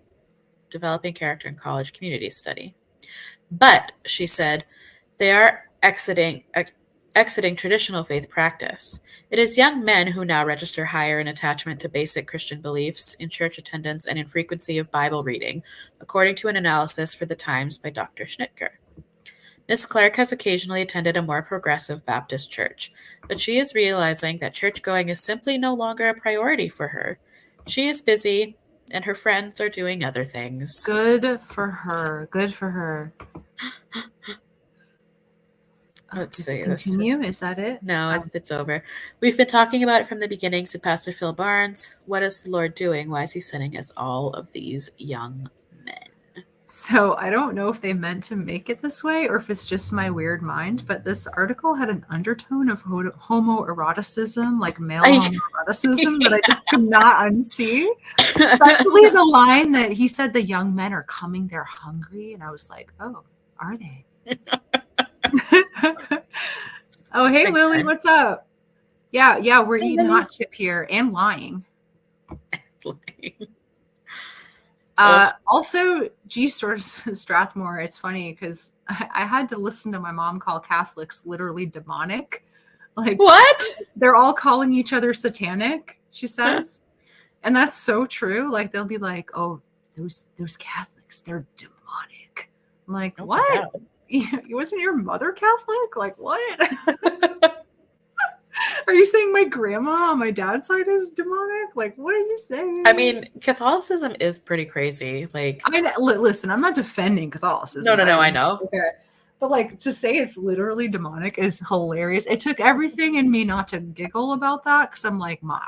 Developing Character in College Community study. But, she said, they are exiting traditional faith practice. It is young men who now register higher in attachment to basic Christian beliefs, in church attendance, and in frequency of Bible reading, according to an analysis for the Times by Dr. Schnittger. Miss Clark has occasionally attended a more progressive Baptist church, but she is realizing that church going is simply no longer a priority for her. She is busy, and her friends are doing other things. Good for her. Good for her. Let's Does it see. continue? Is that it? No, it's over. We've been talking about it from the beginning, said Pastor Phil Barnes. What is the Lord doing? Why is he sending us all of these young men? So I don't know if they meant to make it this way or if it's just my weird mind, but this article had an undertone of homoeroticism, like male homoeroticism, that I just could not unsee. Especially the line that he said the young men are coming, they're hungry. And I was like, oh, are they? Oh, hey, Big Lily, time. what's up? Yeah, we're Hey, eating Lily. hot chip here and lying. Ugh. Also, G Strathmore, it's funny because I had to listen to my mom call Catholics literally demonic. Like, What? they're all calling each other satanic, she says. And that's so true. Like, they'll be like, oh, those Catholics, they're demonic. I'm like, Oh my what? God. Wasn't your mother Catholic? Like, what? Are you saying my grandma on my dad's side is demonic? Like, what are you saying? I mean, Catholicism is pretty crazy. Like, I mean, listen, I'm not defending Catholicism. no, I know. Okay. But like to say it's literally demonic is hilarious. It took everything in me not to giggle about that because I'm like, Ma,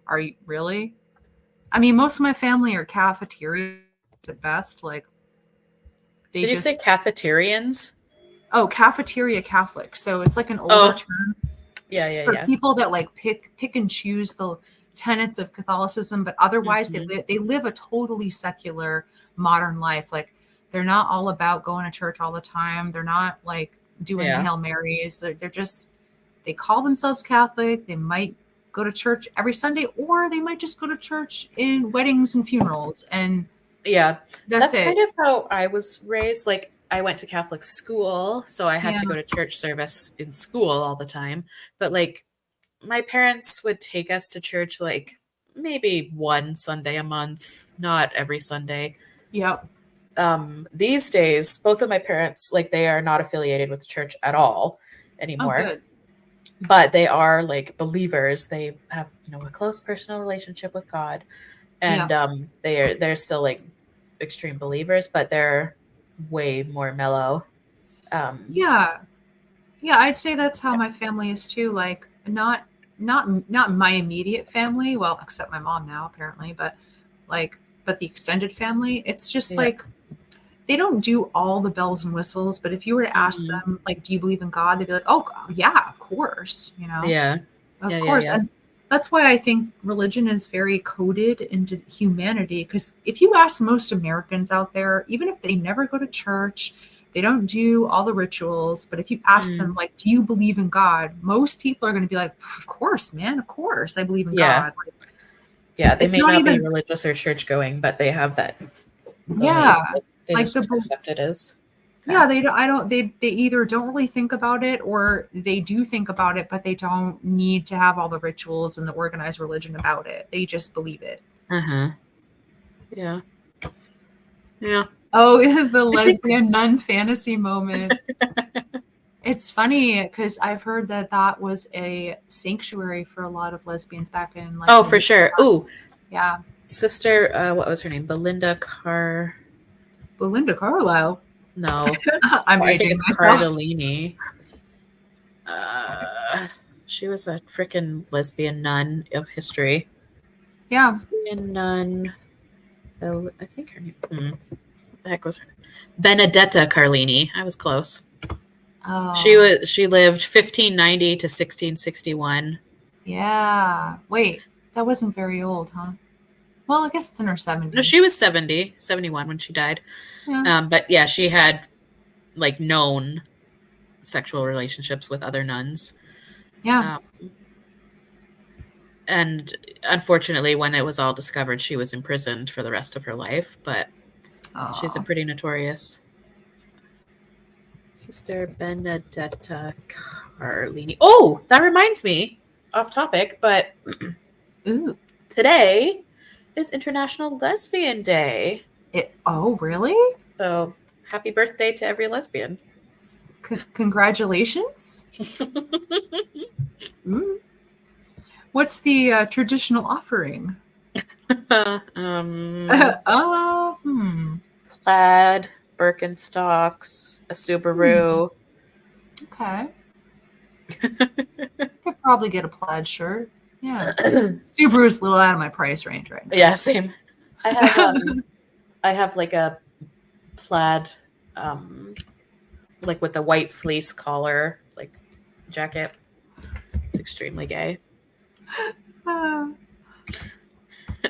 are you really? I mean, most of my family are cafeterias at best. Like, they Did you say cafeterians? Oh, cafeteria Catholic. So it's like an older term for Yeah. people that like pick and choose the tenets of Catholicism, but otherwise they live a totally secular modern life. Like, they're not all about going to church all the time. They're not like doing the Hail Marys. They're just, they call themselves Catholic. They might go to church every Sunday, or they might just go to church in weddings and funerals. And that's it. Kind of how I was raised. Like, I went to Catholic school, so I had to go to church service in school all the time. But like, my parents would take us to church like maybe one Sunday a month, not every Sunday. Yep. These days, both of my parents, like, they are not affiliated with the church at all anymore. Oh, good. But they are like believers. They have, a close personal relationship with God. And they're still like extreme believers, but they're way more mellow. Yeah, I'd say that's how my family is too. Like, not my immediate family, well, except my mom now apparently, but the extended family, it's just like they don't do all the bells and whistles. But if you were to ask them, like, do you believe in God, they'd be like, oh yeah, of course, of course. And that's why I think religion is very coded into humanity, because if you ask most Americans out there, even if they never go to church, they don't do all the rituals, but if you ask them, like, do you believe in God? Most people are going to be like, of course, man, of course I believe in God. They may not be religious or church going, but they have that belief. They just accept it as. Yeah, they either don't really think about it, or they do think about it, but they don't need to have all the rituals and the organized religion about it. They just believe it. Yeah. Oh, the lesbian nun fantasy moment. It's funny because I've heard that was a sanctuary for a lot of lesbians back in, like, oh, for sure. Ooh, yeah. Sister, what was her name? Belinda Carlisle. No, I'm I think aging it's myself. Cardellini. She was a freaking lesbian nun of history. Yeah. Lesbian nun. I think her name. What the heck was her name? Benedetta Carlini. I was close. Oh. She lived 1590 to 1661. Yeah. Wait, that wasn't very old, huh? Well, I guess it's in her 70s. No, she was 71 when she died. Yeah. But yeah, she had like known sexual relationships with other nuns. Yeah. And unfortunately, when it was all discovered, she was imprisoned for the rest of her life. But she's a pretty notorious. Sister Benedetta Carlini. Oh, that reminds me, off topic, but today is International Lesbian Day. Oh, really? So happy birthday to every lesbian. Congratulations. What's the traditional offering? Plaid, Birkenstocks, a Subaru. Okay. Could probably get a plaid shirt. Yeah. Subaru's a little out of my price range right now. Yeah, same. I have like a plaid, like with a white fleece collar, like jacket. It's extremely gay. Ah,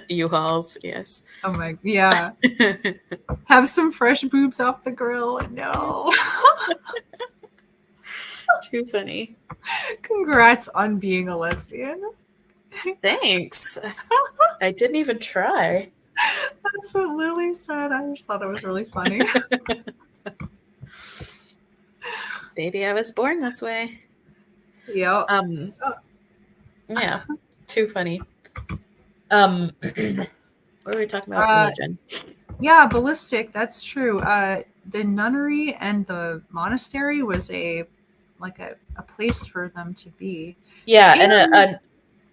U-Hauls, yes. oh my, yeah. Have some fresh boobs off the grill. No. Too funny. Congrats on being a lesbian. Thanks. I didn't even try. That's what Lily said. I just thought it was really funny. Baby, I was born this way. Yep. Yeah, too funny. What were we talking about? Religion. Yeah, ballistic. That's true. The nunnery and the monastery was a place for them to be. Yeah, and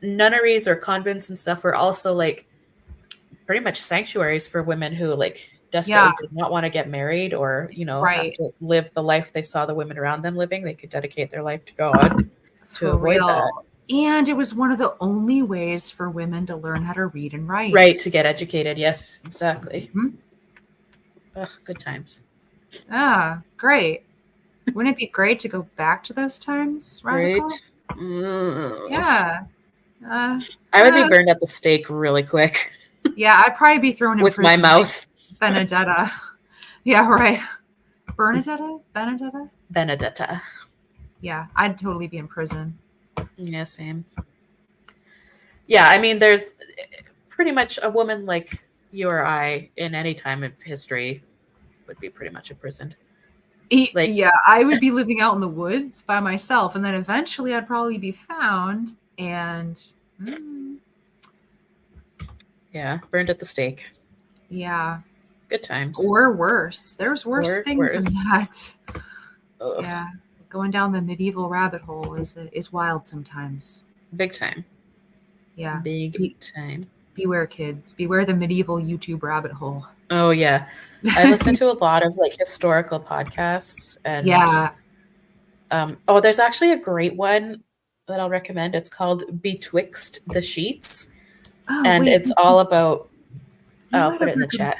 nunneries or convents and stuff were also like pretty much sanctuaries for women who like desperately did not want to get married or have to live the life they saw the women around them living. They could dedicate their life to God to avoid that. And it was one of the only ways for women to learn how to read and write. Right, to get educated. Yes, exactly. Mm-hmm. Ugh, good times. Ah, great. Wouldn't it be great to go back to those times, Radical? Right. Yeah. I would be burned at the stake really quick. Yeah, I'd probably be thrown in with prison, my mouth. Like Benedetta. Yeah, right. Bernadetta? Benedetta. Yeah, I'd totally be in prison. Yeah, same. Yeah, I mean, there's pretty much a woman like you or I in any time of history would be pretty much imprisoned. Like, yeah, I would be living out in the woods by myself, and then eventually I'd probably be found and yeah, burned at the stake. Yeah. Good times. Or worse. There's worse things than that. Ugh. Yeah. Going down the medieval rabbit hole is wild sometimes. Big time. Yeah. Big time. Beware, kids. Beware the medieval YouTube rabbit hole. Oh, yeah. I listen to a lot of like historical podcasts. And yeah. There's actually a great one that I'll recommend. It's called Betwixt the Sheets. Oh, and wait, it's all about I'll put it in the chat.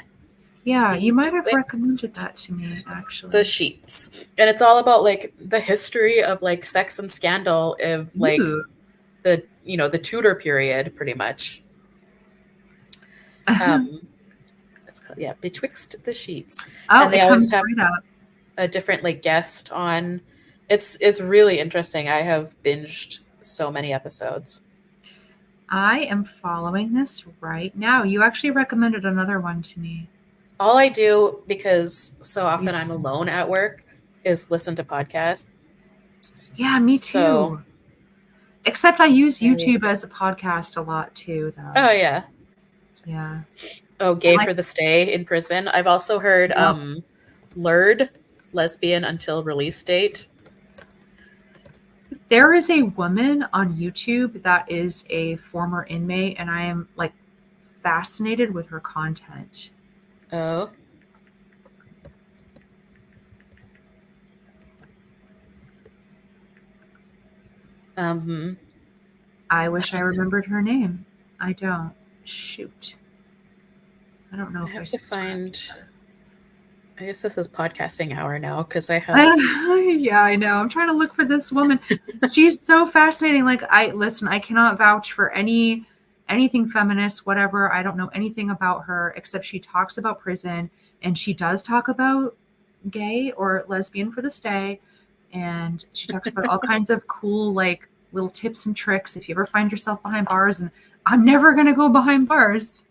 Yeah, you might have recommended that to me, actually. The Sheets. And it's all about like the history of like sex and scandal of like the the Tudor period, pretty much. It's called Betwixt the Sheets. Oh, and they always have a different like guest on. It's really interesting. I have binged so many episodes. I am following this right now. You actually recommended another one to me. All I do, because so often I'm alone at work, is listen to podcasts. Yeah, me too. So, except I use YouTube as a podcast a lot too, though. Oh, yeah. Yeah. Oh, Gay for the Stay in Prison. I've also heard Lured, Lesbian Until Release Date. There is a woman on YouTube that is a former inmate, and I am like fascinated with her content. Oh. I wish I remembered her name. I don't. Shoot. I don't know if I have to find. I guess this is podcasting hour now because I have. Yeah, I know. I'm trying to look for this woman. She's so fascinating. Like, I cannot vouch for anything feminist, whatever. I don't know anything about her except she talks about prison, and she does talk about gay or lesbian for the stay, and she talks about all kinds of cool like little tips and tricks if you ever find yourself behind bars. And I'm never gonna go behind bars,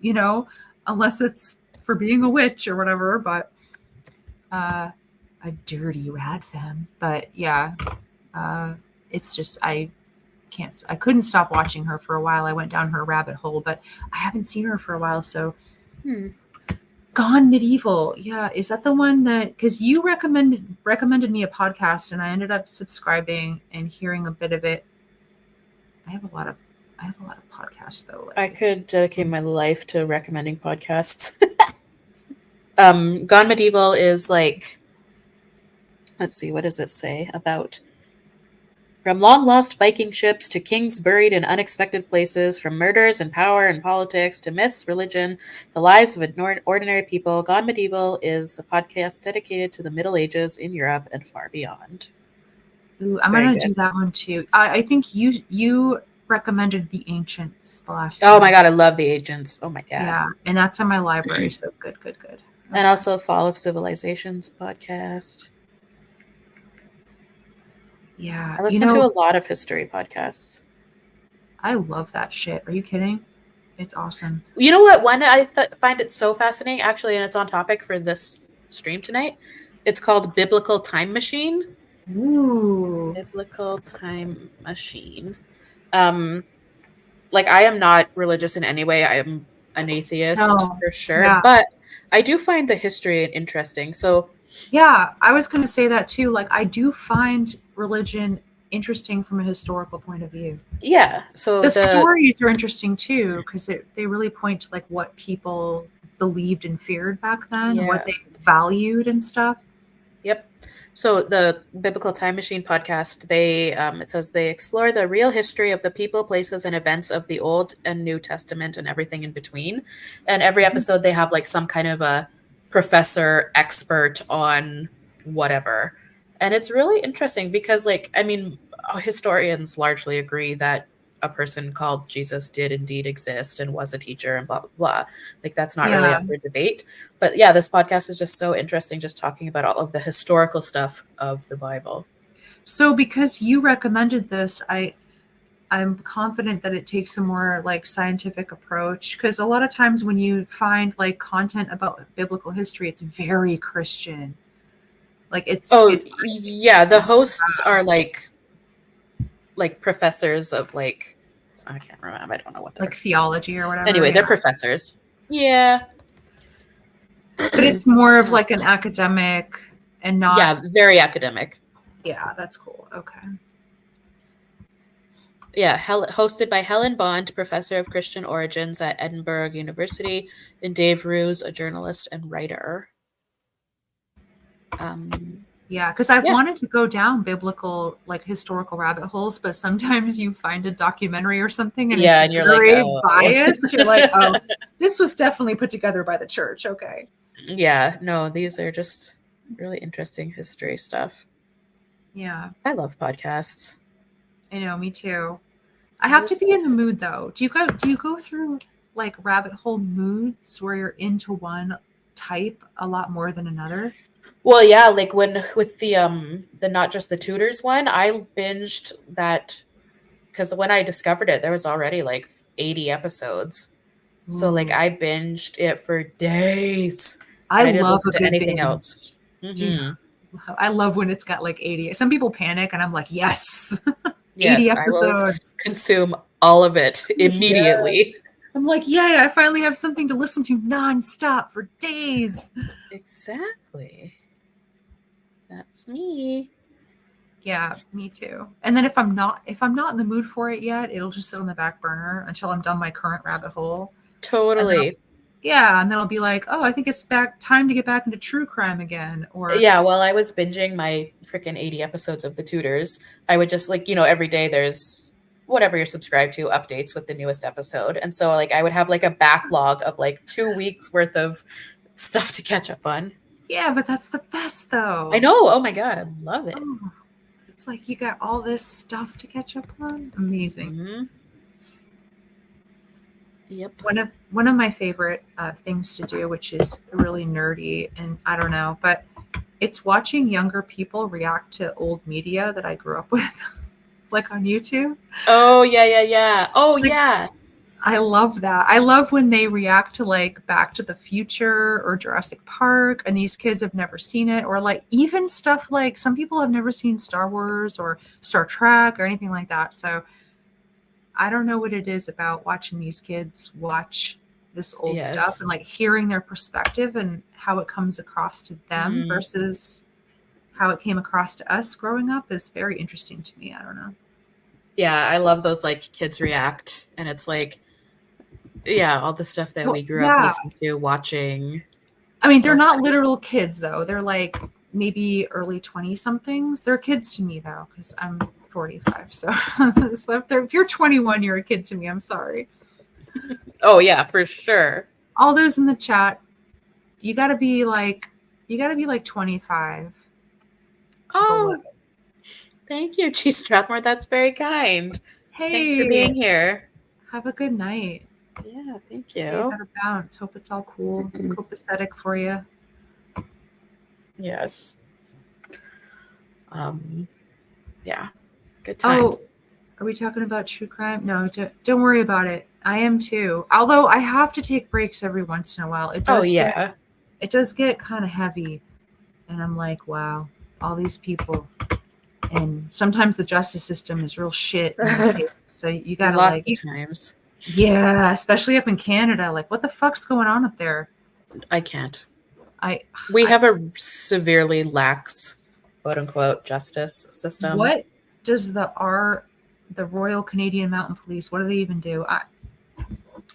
unless it's for being a witch or whatever. But a dirty rad femme. But yeah, it's just I couldn't stop watching her for a while. I went down her rabbit hole, but I haven't seen her for a while. So Gone Medieval. Yeah, is that the one that, because you recommended me a podcast and I ended up subscribing and hearing a bit of it. I have a lot of podcasts though. I could dedicate my life to recommending podcasts. Gone Medieval is like, let's see, what does it say about From long lost Viking ships to kings buried in unexpected places, from murders and power and politics to myths, religion, the lives of ordinary people, Gone Medieval is a podcast dedicated to the Middle Ages in Europe and far beyond. Ooh, It's I'm very gonna good. do that one too. I think you recommended The Ancients the last Oh my time. god, I love the Agents. Oh my god. Yeah, and that's in my library. So good, good, good. And Okay. also Fall of Civilizations podcast. Yeah, I listen to a lot of history podcasts. I love that shit. Are you kidding? It's awesome. You know what? One I find it so fascinating, actually, and it's on topic for this stream tonight. It's called Biblical Time Machine. Ooh. Biblical Time Machine. Um, like I am not religious in any way. I am an atheist No. for sure, Yeah. but I do find the history interesting. So Yeah, I was going to say that too. Like, I do find religion interesting from a historical point of view. yeah, so The stories are interesting too because they really point to like what people believed and feared back then, what yeah, they valued and stuff. yep. So the Biblical Time Machine podcast, they it says they explore the real history of the people, places, and events of the Old and New Testament and everything in between. And every episode, they have like some kind of a professor expert on whatever, and it's really interesting because, like, I mean, historians largely agree that a person called Jesus did indeed exist and was a teacher and blah blah blah. Like that's not really Yeah. up for debate. But yeah, this podcast is just so interesting, just talking about all of the historical stuff of the Bible. So because you recommended this, I'm confident that it takes a more like scientific approach because a lot of times when you find like content about biblical history, it's very Christian. Like Oh, it's yeah, the hosts are like professors of like I can't remember. I don't know what like they're. theology or whatever. Anyway, they're Yeah. professors. Yeah. But it's more of Yeah. like an academic and not. Yeah, very academic. Yeah, that's cool. Okay. Yeah, hosted by Helen Bond, professor of Christian origins at Edinburgh University, and Dave Roos, a journalist and writer. Yeah, because I've Yeah. wanted to go down biblical, like historical rabbit holes, but sometimes you find a documentary or something and it's Yeah, and you're like, very oh. biased. You're like, oh, this was definitely put together by the church. Okay. Yeah, no, these are just really interesting history stuff. Yeah, I love podcasts. I know, me too. I I have to be listen in the mood though. Do you go through like rabbit hole moods where you're into one type a lot more than another? Well, yeah, like when with the Not Just the Tutors one, I binged that because when I discovered it, there was already like 80 episodes. So like Ooh, I binged it for days I and I didn't love listen a to good anything else. binge. Do Hmm. I love when it's got like 80. Some people panic and I'm like, yes. 80 Yes, I will episodes. consume all of it Yes. immediately. I'm like, yay, I finally have something to listen to nonstop for days. Exactly. That's me. Yeah, me too. And then if I'm not in the mood for it yet, it'll just sit on the back burner until I'm done my current rabbit hole. And then Totally. yeah, and then I'll be like, oh, I think it's back time to get back into true crime again. Or Yeah, while I was binging my freaking 80 episodes of The Tutors, I would just like, every day there's whatever you're subscribed to updates with the newest episode. And so like I would have like a backlog of like 2 weeks worth of stuff to catch up on. yeah, but that's the best I though. know. Oh my God. I love it. Oh, it's like you got all this stuff to catch up on. Amazing. Mm-hmm. Yep. One of my favorite things to do, which is really nerdy, and I don't know, but it's watching younger people react to old media that I grew up with, like on YouTube. Oh, yeah, yeah, yeah. Oh, Like, yeah. I love that. I love when they react to like Back to the Future or Jurassic Park, and these kids have never seen it, or like even stuff like some people have never seen Star Wars or Star Trek or anything like that. So I don't know what it is about watching these kids watch this old stuff Yes. and like hearing their perspective and how it comes across to them Mm-hmm. versus how it came across to us growing up is very interesting to me. I don't know. Yeah, I love those like kids react. And it's like, yeah, all the stuff that Well, we grew up yeah. listening to, watching. I mean, they're So not funny. literal kids though. They're like maybe early 20 somethings. They're kids to me though, because I'm 45. So, so if you're 21, you're a kid to me. I'm sorry. Oh yeah, for sure. All those in the chat, you got to be like 25 below. Oh, thank you, Cheese Strathmore. That's very kind. Thanks for Hey, being here. have a good night. Yeah, thank See you you. got to bounce. Hope it's all cool, copacetic for you. Yes. Yeah. Good Oh, times. are we talking about true crime? No, don't worry about it. I am too. Although I have to take breaks every once in a while. Oh yeah. It does get kind of heavy, and I'm like, wow, all these people. And sometimes the justice system is real shit in those cases. So you gotta Lots like, of times. yeah, especially up in Canada. Like, what the fuck's going on up there? I can't. I, We I have a severely lax, quote unquote, justice system. what does the Royal Canadian Mountain Police? What do they even do?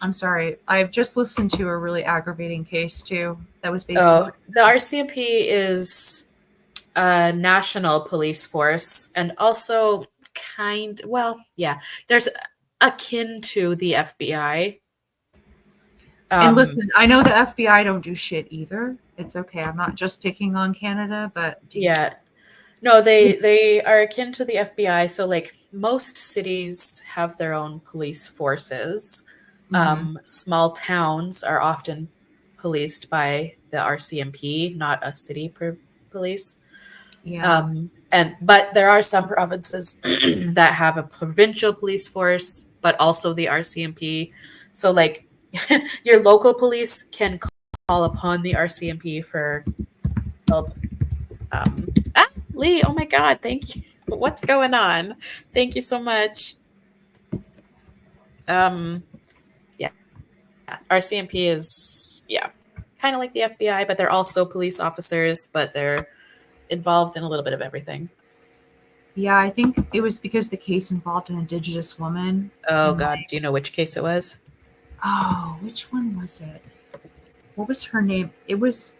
I'm sorry. I've just listened to a really aggravating case too. That was based in. Oh, the RCMP is a national police force and also yeah, there's akin to the FBI. And Um, listen, I know the FBI don't do shit either. It's okay. I'm not just picking on Canada, but yeah, no, they are akin to the FBI. So like most cities have their own police forces. Mhm. Small towns are often policed by the RCMP, not a city police. Yeah. But there are some provinces that have a provincial police force, but also the RCMP. So like your local police can call upon the RCMP for help. Lee, oh my God, thank you. What's going on? Thank you so much. Um, yeah, RCMP is kind of like the FBI, but they're also police officers, but they're involved in a little bit of everything. Yeah, I think it was because the case involved an Indigenous woman. Oh And God, do you know which case it was? which one was it? What was her name? It was,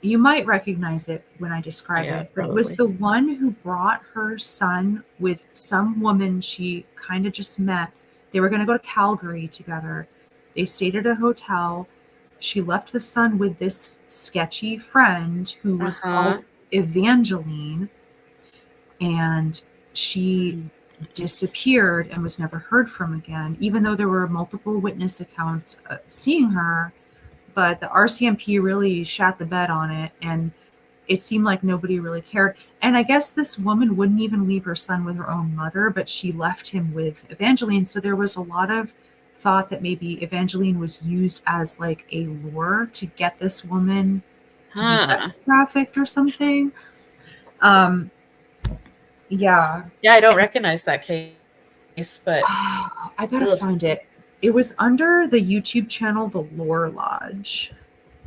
you might recognize it when I describe Yeah, it, but it was probably. the one who brought her son with some woman she kind of just met. They were going to go to Calgary together. They stayed at a hotel. She left the son with this sketchy friend who was Uh-huh. called Evangeline, and she disappeared and was never heard from again, even though there were multiple witness accounts seeing her. But the RCMP really shat the bed on it, and it seemed like nobody really cared. And I guess this woman wouldn't even leave her son with her own mother, but she left him with Evangeline. So there was a lot of thought that maybe Evangeline was used as like a lure to get this woman to be Huh. sex trafficked or something. Um, yeah. Yeah, I don't recognize that case, but I gotta ugh. find it. It was under the YouTube channel The Lore Lodge,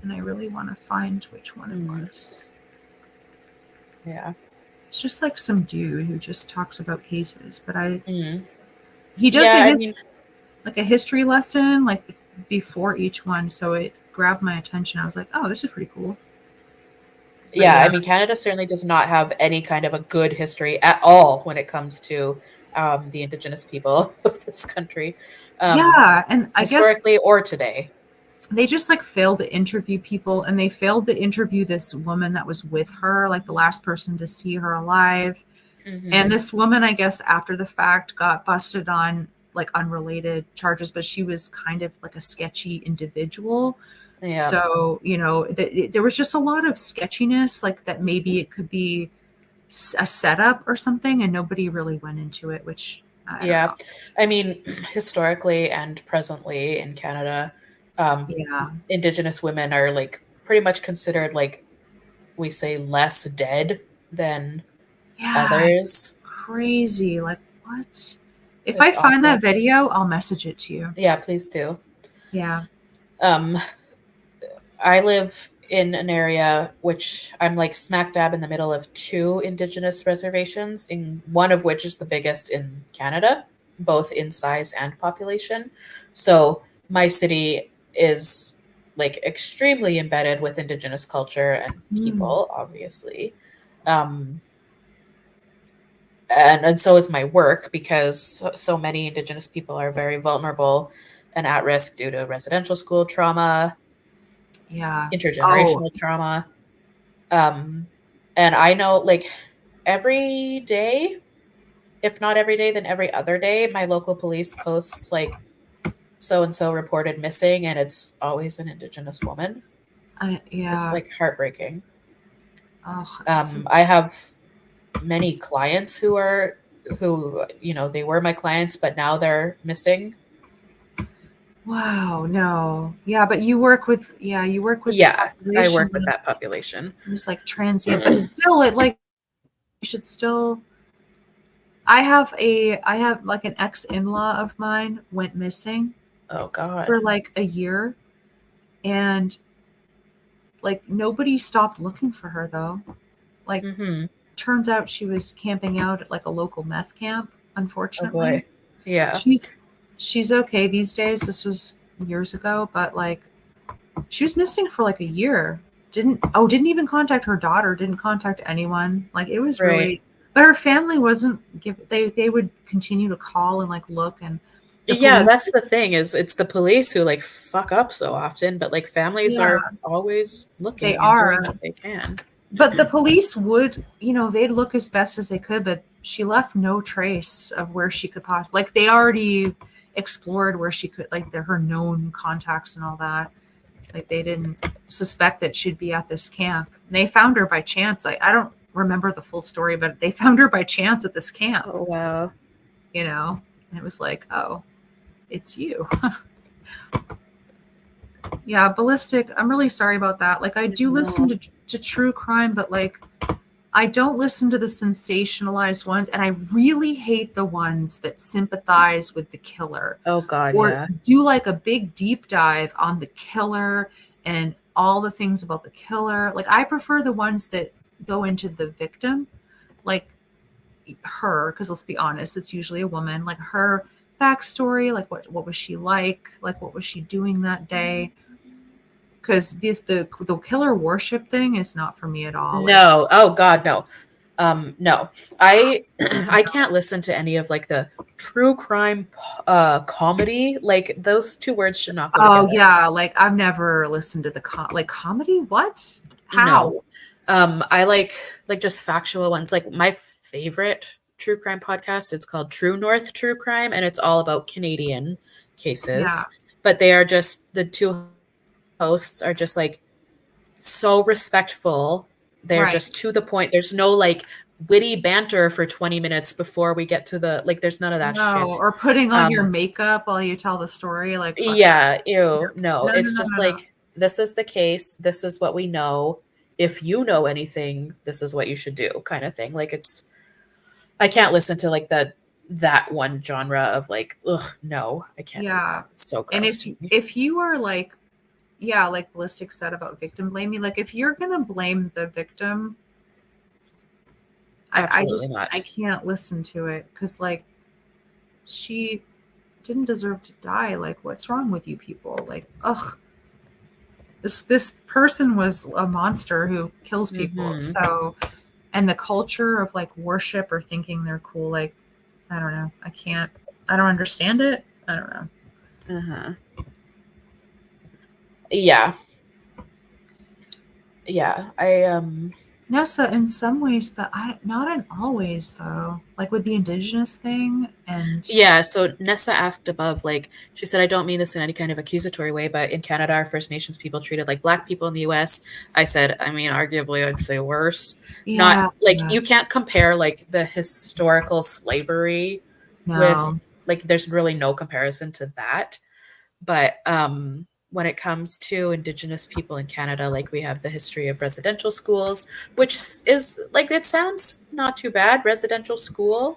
and I really want to find which one it was. Yeah. It's just like some dude who just talks about cases, but Mm. he does Yeah, I mean, like a history lesson like before each one, so it grabbed my attention. I was like, oh, this is pretty cool. But yeah, yeah, I mean, Canada certainly does not have any kind of a good history at all when it comes to the Indigenous people of this country, um, yeah, and I guess historically or today. they just like failed to interview people, and they failed to interview this woman that was with her, like the last person to see her alive. And Mm-hmm. this woman, I guess, after the fact, got busted on like unrelated charges, but she was kind of like a sketchy individual. Yeah. So, there was just a lot of sketchiness, like that maybe it could be a setup or something, and nobody really went into it, which I don't Yeah. know. I mean, historically and presently in Canada, um, Yeah. Indigenous women are like pretty much considered like we say less dead than Yeah, it's others. crazy. Like, what? If I It's find that awful. video, I'll message it to you. Yeah, please do. Yeah. Um, I live in an area which I'm like smack dab in the middle of two Indigenous reservations, in one of which is the biggest in Canada, both in size and population. So my city is like extremely embedded with Indigenous culture and Hmm. people, obviously. Um, and so is my work, because so many Indigenous people are very vulnerable and at risk due to residential school trauma, Yeah. Oh, intergenerational trauma. Um, and I know, like, every day, if not every day, then every other day, my local police posts like so and so reported missing, and it's always an Indigenous woman. It's yeah. like heartbreaking. Oh, so, I have many clients who, you know, they were my clients, but now they're missing. wow. No. Yeah, but you work with the Yeah, I population, work with that population. just like transient, but still, it like you should still. I have like an ex-in-law of mine went missing Oh God. for like a year, and like nobody stopped looking for her though. Like, Mhm. turns out she was camping out at like a local meth camp, Oh unfortunately. boy. Yeah. She's okay these days. This was years ago, but like she was missing for like a year. Didn't even contact her daughter, didn't contact anyone. Like it was Right. really, but her family wasn't give they would continue to call and like look, and the Yeah, police. that's the thing, is it's the police who like fuck up so often, but like families Yeah, are always they looking and doing are. what they can. But the police would, they'd look as best as they could, but she left no trace of where she could possibly, like, they already explored where she could, like, her known contacts and all that. Like, they didn't suspect that she'd be at this camp. And they found her by chance. I don't remember the full story, but they found her by chance at this camp, Oh wow. And it was like, oh, it's you. Yeah, ballistic. I'm really sorry about that. Like, I do listen No. to true crime, but like, I don't listen to the sensationalized ones, and I really hate the ones that sympathize with the killer Oh God, or yeah. do like a big deep dive on the killer and all the things about the killer. Like, I prefer the ones that go into the victim, like her, because let's be honest, it's usually a woman, like her backstory, like what was she like what was she doing that day? Because the killer worship thing is not for me at all. Like, No. Oh God, no. No. I I can't listen to any of like the true crime comedy. Like those two words should not go oh together. yeah, like I've never listened to the like comedy. What? No. How? I like just factual ones. Like my favorite true crime podcast, it's called True North True Crime, and it's all about Canadian Yeah, cases. But they are just, the two hosts are just like so respectful. They're right. just to the point. There's no like witty banter for 20 minutes before we get to the, like, there's none of that No, shit. or putting on your Um makeup while you tell the story, like fucking. yeah, ew, no. No, no, It's no, just no, no. like, this is the case, this is what we know. If you know anything, this is what you should do, kind of thing. Like, it's, I can't listen to like that one genre of like, ugh, no, I can't do Yeah, that. It's so and gross to me. if you are like, yeah, like Ballistic said about victim blaming, like if you're gonna blame the victim, Absolutely not. I can't listen to it because like she didn't deserve to die. Like, what's wrong with you people? Like, ugh, this person was a monster who kills people. Mm-hmm. So, and the culture of like worship or thinking they're cool, like, I don't know. I don't understand it. I don't know. Uh-huh. Yeah. Yeah. Nessa in some ways, but not in always though. Like with the indigenous thing, and Yeah, so Nessa asked above, like, she said, I don't mean this in any kind of accusatory way, but in Canada, are First Nations people treated like Black people in the US? I said, I mean, arguably, I'd say worse. Not yeah, like, yeah, you can't compare like the historical slavery with, no, like, there's really no comparison to that. But when it comes to Indigenous people in Canada, like, we have the history of residential schools, which is like, it sounds not too bad, residential school,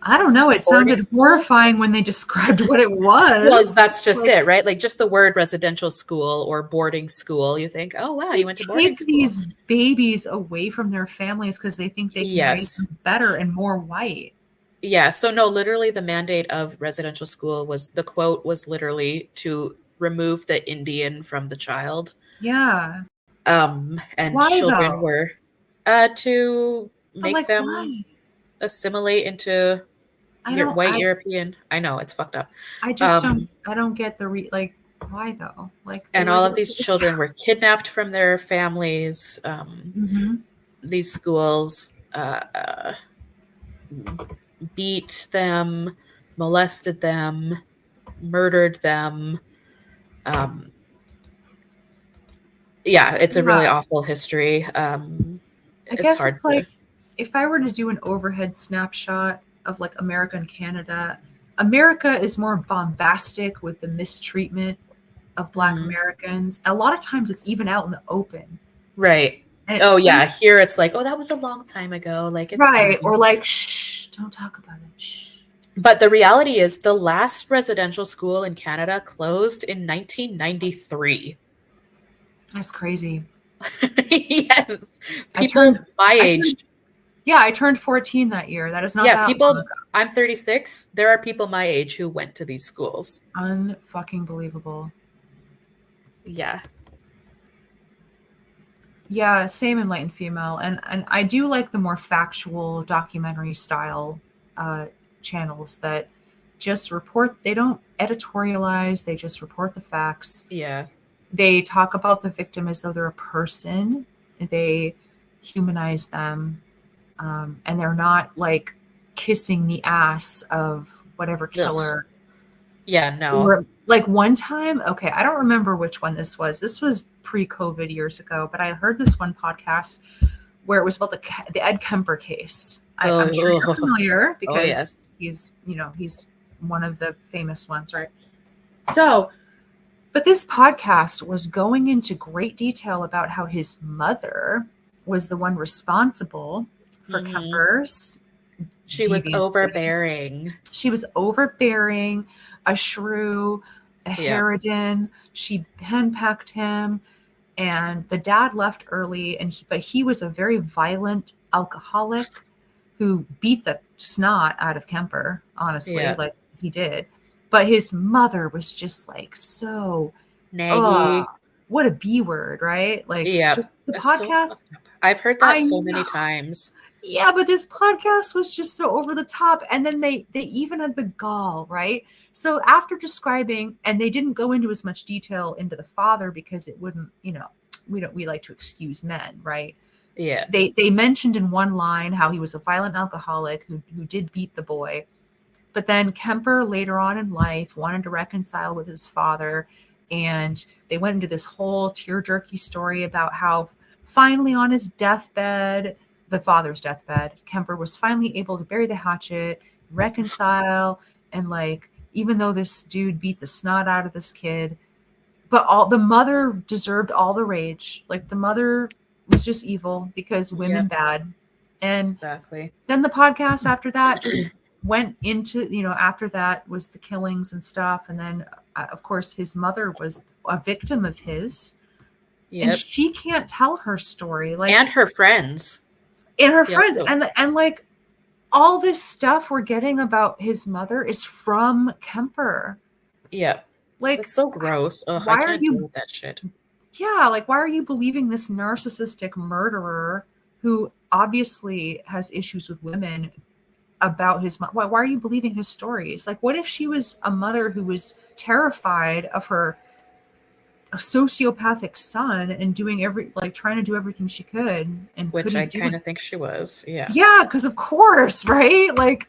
I don't know. It boarding sounded school. horrifying when they described what it Well, was. that's just Like, it, right? Like, just the word residential school or boarding school, you think, oh wow, they you went to boarding take school. these babies away from their families because they think they can raise Yes. them better and more white. Yeah. So no, literally the mandate of residential school was, the quote was literally to remove the Indian from the child. Yeah. And Why children though? were to But make like, them, why? assimilate into I your don't. white European. I know it's fucked up. I just don't. Um, I don't get the like. Why though? Like they and were all of there these for this. children were kidnapped from their families. Mm-hmm. These schools beat them, molested them, murdered them. Um, yeah, it's a really Yeah. awful history. I It's guess hard it's to. like if I were to do an overhead snapshot of like America and Canada, America is more bombastic with the mistreatment of Black Mhm. Americans. A lot of times it's even out in the open Right. and it Oh yeah, stems here it's like, oh, that was a long time ago. Like it's right or fine. like, shh, don't talk about it. Shh. But the reality is, the last residential school in Canada closed in 1993. That's crazy. Yes, I people turned, my I age. turned, yeah, I turned 14 that year. That is not Yeah, that long people. ago. I'm 36. There are people my age who went to these schools. Unfucking believable. Yeah. Yeah, same Enlightened Female, and I do like the more factual documentary style uh, channels that just report. They don't editorialize. They just report the facts. Yeah. They talk about the victim as though they're a person. They humanize them, and they're not like kissing the ass of whatever Ugh. killer. Yeah. No. Or like one time, okay, I don't remember which one this was. This was pre-COVID years ago, but I heard this one podcast where it was about the Ed Kemper case. I'm sure you're Oh. familiar Oh because yes. he's one of the famous ones, right? So, but this podcast was going into great detail about how his mother was the one responsible for Hmm. Kemper's She was deviancy. overbearing. She was overbearing, a shrew, a Yeah. harridan. She henpecked him, and the dad left early. But he was a very violent alcoholic who beat the snot out of Kemper. Honestly, Yeah. like he did. But his mother was just like so. Naggy. What a B word, right? Like Yeah. just the That's so podcast. fucked up. I've heard that I so know. many times. Yeah, but this podcast was just so over the top. And then they even had the gall, right? So after describing, and they didn't go into as much detail into the father because it wouldn't, we like to excuse men, right? Yeah. They mentioned in one line how he was a violent alcoholic who did beat the boy. But then Kemper later on in life wanted to reconcile with his father, and they went into this whole tear-jerky story about how finally on his deathbed, the father's deathbed, Kemper was finally able to bury the hatchet, reconcile, and like even though this dude beat the snot out of this kid, but all the mother deserved all the rage. Like the mother was just evil because women Yep. bad. And Exactly. then the podcast after that just went into, after that was the killings and stuff. And then, of course, his mother was a victim of his, and Yep. she can't tell her story. Like, And her friends. and her He friends, also. and like all this stuff we're getting about his mother is from Kemper. Yep. Like, That's so gross. Ugh, I why are can't deal you, with that shit. yeah, like, why are you believing this narcissistic murderer who obviously has issues with women about his mom? Why are you believing his stories? Like, what if she was a mother who was terrified of her sociopathic son and trying to do everything she could and Which I couldn't do kind it? of think she was. Yeah. Yeah, because of course, right? Like,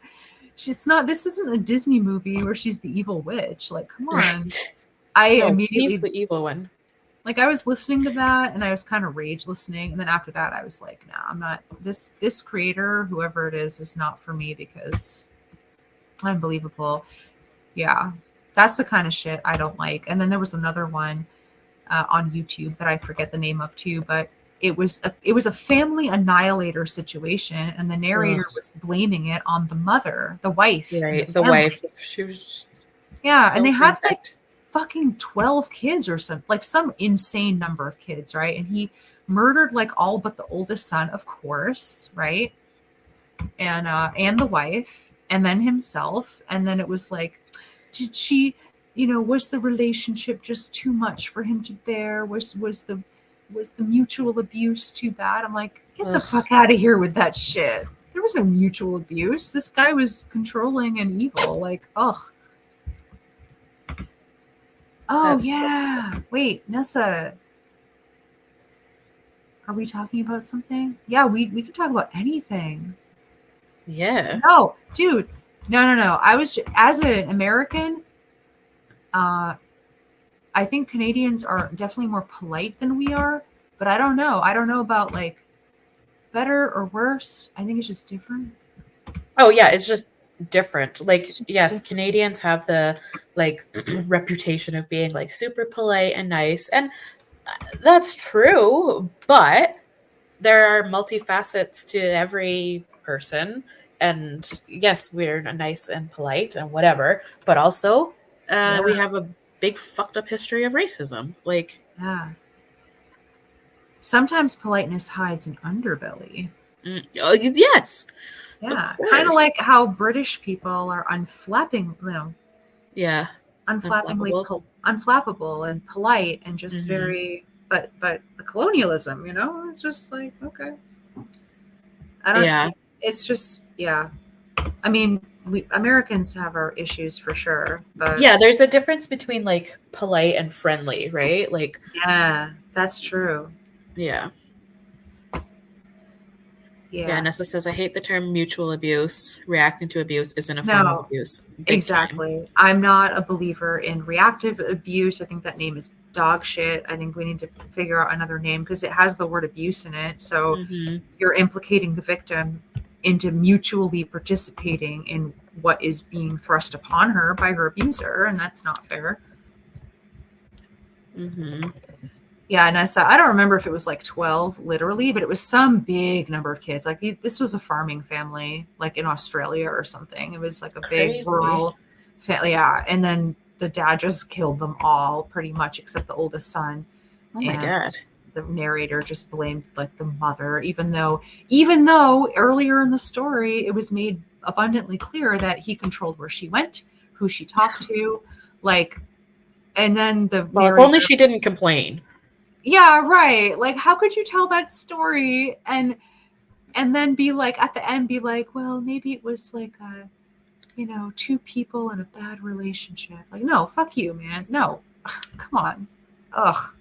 she's not. This isn't a Disney movie where she's the evil witch. Like, come on. Right. I No, he's immediately the evil one. like I was listening to that and I was kind of rage listening, and then after that I was like, nah, I'm not. This creator, whoever it is not for me because unbelievable. Yeah, that's the kind of shit I don't like. And then there was another one on YouTube that I forget the name of too, but it was a family annihilator situation, and the narrator Ugh. was blaming it on the mother, the wife, and the Right. The family. wife. She was just Yeah, and so they had like henpecked. fucking 12 kids or some insane number of kids, right? And he murdered like all but the oldest son, of course, right? And the wife, and then himself. And then it was like, did she, was the relationship just too much for him to bear? Was the mutual abuse too bad? I'm like, get the Ugh. fuck out of here with that shit. There was no mutual abuse. This guy was controlling and evil. Like, ugh. Oh, That's yeah. Wait, Nessa, are we talking about something? Yeah, we could talk about anything. yeah. No, dude. No. I was, as an American, I think Canadians are definitely more polite than we are, but I don't know. I don't know about like better or worse. I think it's just different. Oh yeah, it's just different. It's Like, just yes, different. Canadians have the like reputation of being like super polite and nice, and that's true, but there are multifacets to every person. And yes, we're nice and polite and whatever, but also Yeah, we have a big fucked up history of racism. Like, yeah. Sometimes politeness hides an underbelly. oh, yes, of Yeah, kind of like course. how British people are Yeah, unflappingly unflappable. unflappable and polite and just Hmm. very. But the colonialism, it's just like okay. I don't. Yeah. It's just yeah. I mean, we Americans have our issues for sure, but Yeah, there's a difference between like polite and friendly, right? Like, yeah, that's true. yeah. Yeah, Yeah. Nessa says, I hate the term mutual abuse. Reacting to abuse isn't a form of No, abuse. Big time. exactly. I'm not a believer in reactive abuse. I think that name is dog shit. I think we need to figure out another name because it has the word abuse in it. So Hmm. you're implicating the victim into mutually participating in what is being thrust upon her by her abuser, and that's not fair. Hmm. Yeah, and I don't remember if it was like 12 literally, but it was some big number of kids. Like this was a farming family, like in Australia or something. It was like a big Crazy. rural family. Yeah, and then the dad just killed them all pretty much except the oldest son. Oh my And God. the narrator just blamed like the mother, even though earlier in the story it was made abundantly clear that he controlled where she went, who she talked to, like, and then the Well, if only narrator, she didn't complain. yeah, right. Like, how could you tell that story and then be like at the end, be like, well, maybe it was like two people in a bad relationship. Like, no, fuck you, man. No, come on. Ugh.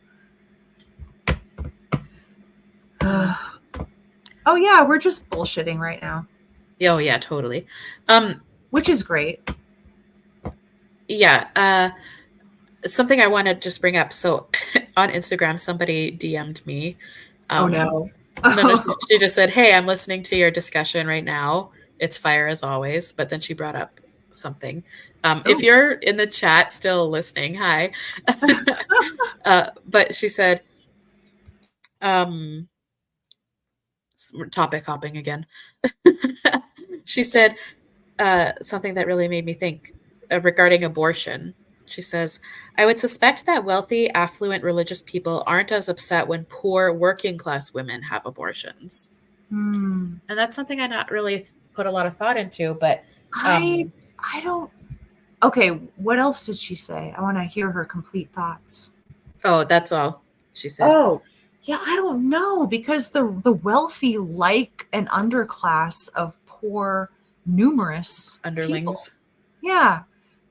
Uh, Oh yeah, we're just bullshitting right now, oh yeah, totally. Um, which is great. yeah. Something I want to just bring up. So on Instagram, somebody DM'd me. Oh Um, no. no, she just said, "Hey, I'm listening to your discussion right now. It's fire as always." But then she brought up something. If Oh. you're in the chat still listening, hi. But she said, um, topic hopping again. She said something that really made me think regarding abortion. She says, I would suspect that wealthy, affluent religious people aren't as upset when poor, working class women have abortions. Hmm. And that's something I not really put a lot of thought into, but I um, I don't. Okay, what else did she say? I want to hear her complete thoughts. oh, that's all she said. Oh, yeah, I don't know because the wealthy like an underclass of poor, numerous people. Underlings. Yeah,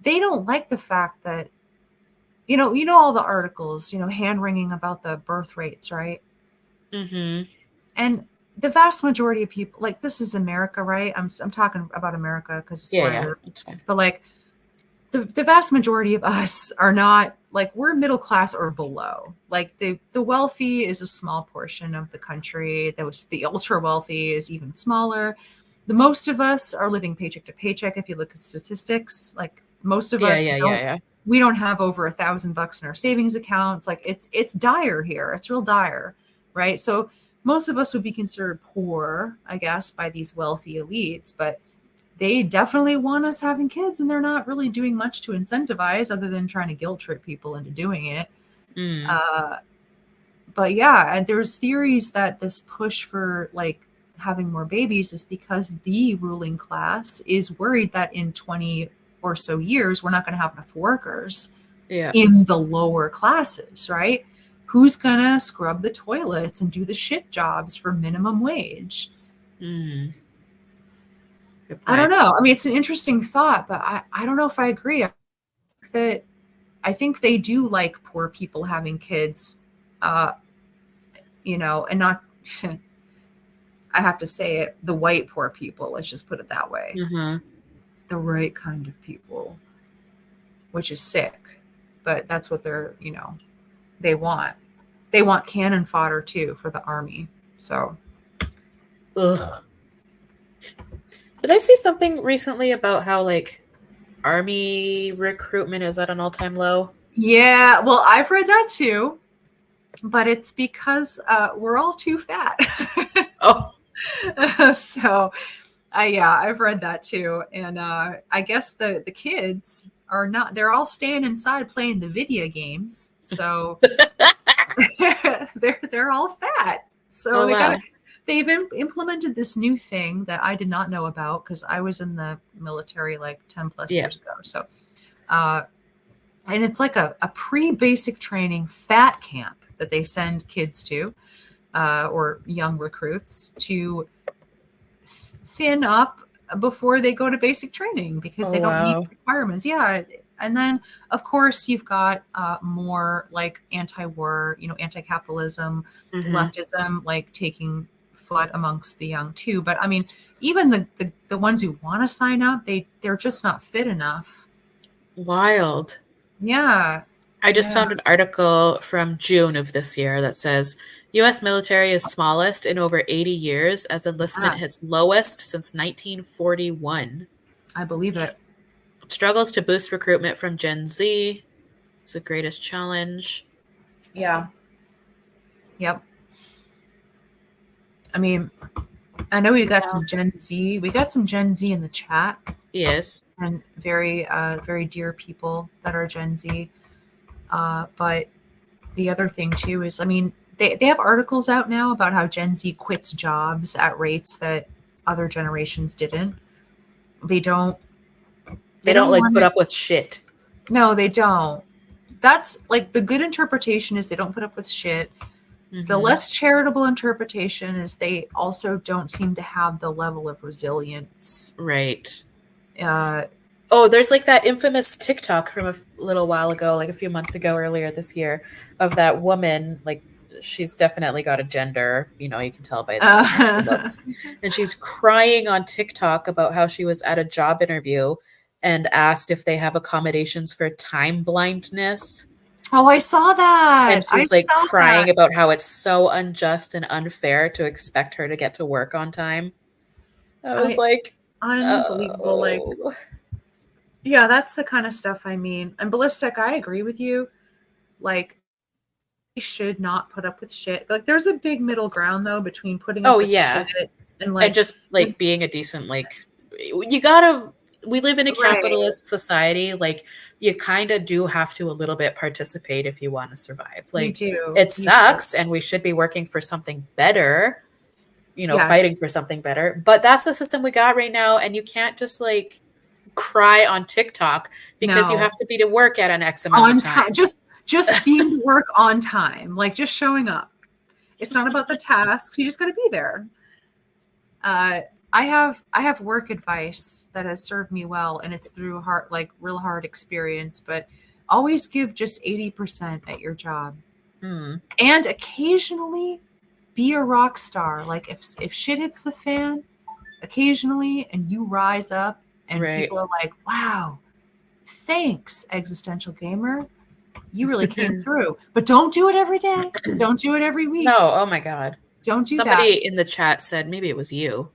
they don't like the fact that you know all the articles, hand wringing about the birth rates, right? Mm-hmm. And the vast majority of people, like this is America, right? I'm talking about America because it's Yeah, where I yeah, live. that's fine. But like the vast majority of us are not like we're middle class or below. Like the wealthy is a small portion of the country. The ultra wealthy is even smaller. The most of us are living paycheck to paycheck. If you look at statistics, like most of Yeah, us yeah, yeah, don't, yeah. we don't have over $1,000 in our savings accounts. Like it's dire here. It's real dire, right? So most of us would be considered poor, I guess, by these wealthy elites, but they definitely want us having kids and they're not really doing much to incentivize other than trying to guilt trip people into doing it. Mm, Uh, but yeah, and there's theories that this push for like having more babies is because the ruling class is worried that in 20 or so years, we're not going to have enough workers yeah. in the lower classes, right? Who's going to scrub the toilets and do the shit jobs for minimum wage? Mm. Good I don't point. know. I mean, it's an interesting thought, but I don't know if I agree. I think they do like poor people having kids, uh, and not, I have to say it, the white poor people, let's just put it that way. Mm-hmm. The right kind of people, which is sick, but that's what they want. They want cannon fodder too for the army. So, Ugh. Did I see something recently about how like army recruitment is at an all-time low? yeah, well, I've read that too, but it's because we're all too fat. Oh, So, I've read that too, and I guess the kids are not. They're all staying inside playing the video games, so they're all fat. So oh wow. they've implemented this new thing that I did not know about because I was in the military like 10 plus Yeah. years ago. So, uh, and it's like a pre-basic training fat camp that they send kids to, or young recruits to thin up before they go to basic training because they Oh don't meet wow. the requirements. Yeah. And then, of course, you've got more like anti-war, anti-capitalism, Mm-hmm. leftism, like taking foot amongst the young too. But I mean, even the ones who want to sign up, they're just not fit enough. Wild. Yeah. I just Yeah. found an article from June of this year that says US military is smallest in over 80 years as enlistment Yeah. hits lowest since 1941. I believe it. Struggles to boost recruitment from Gen Z. It's the greatest challenge. Yeah. Yep. I mean, I know we got Wow. some Gen Z. We got some Gen Z in the chat. Yes. And very dear people that are Gen Z. But the other thing too is, I mean, they have articles out now about how Gen Z quits jobs at rates that other generations didn't. They don't They they don't don't like want put it. up with shit. No, they don't. That's like the good interpretation is they don't put up with shit. The Mm-hmm. less charitable interpretation is they also don't seem to have the level of resilience. Right. Uh, Oh, there's like that infamous TikTok from a little while ago, like a few months ago, earlier this year, of that woman. Like, she's definitely got a gender, you can tell by how she uh, looks. And she's crying on TikTok about how she was at a job interview and asked if they have accommodations for time blindness. oh, I saw that. And I she's like saw that. crying about how it's so unjust and unfair to expect her to get to work on time. I was I like, unbelievable. Like, oh, yeah, that's the kind of stuff I mean. And ballistic, I agree with you. Like, you should not put up with shit. Like, there's a big middle ground though between putting oh up with yeah. shit and And like, just like being a decent, like, you gotta, we live in a right. capitalist society. Like, you kind of do have to a little bit participate if you want to survive. You Like, do. it You do. sucks and we should be working for something better, fighting Yes. for something better, but that's the system we got right now. And you can't just like cry on TikTok because you No. have to be to work at an X amount of On time. time. Just being to work on time. Like just showing up. It's not about the tasks. You just got to be there. Uh, I have work advice that has served me well, and it's through real hard experience. But always give just 80% at your job, Hmm. and occasionally be a rock star. Like if shit hits the fan, occasionally, and you rise up, and Right. people are like, "Wow, thanks, existential gamer, you really came through." But don't do it every day. Don't do it every No, week. oh my God. Don't do that. Somebody in the chat said maybe it was you.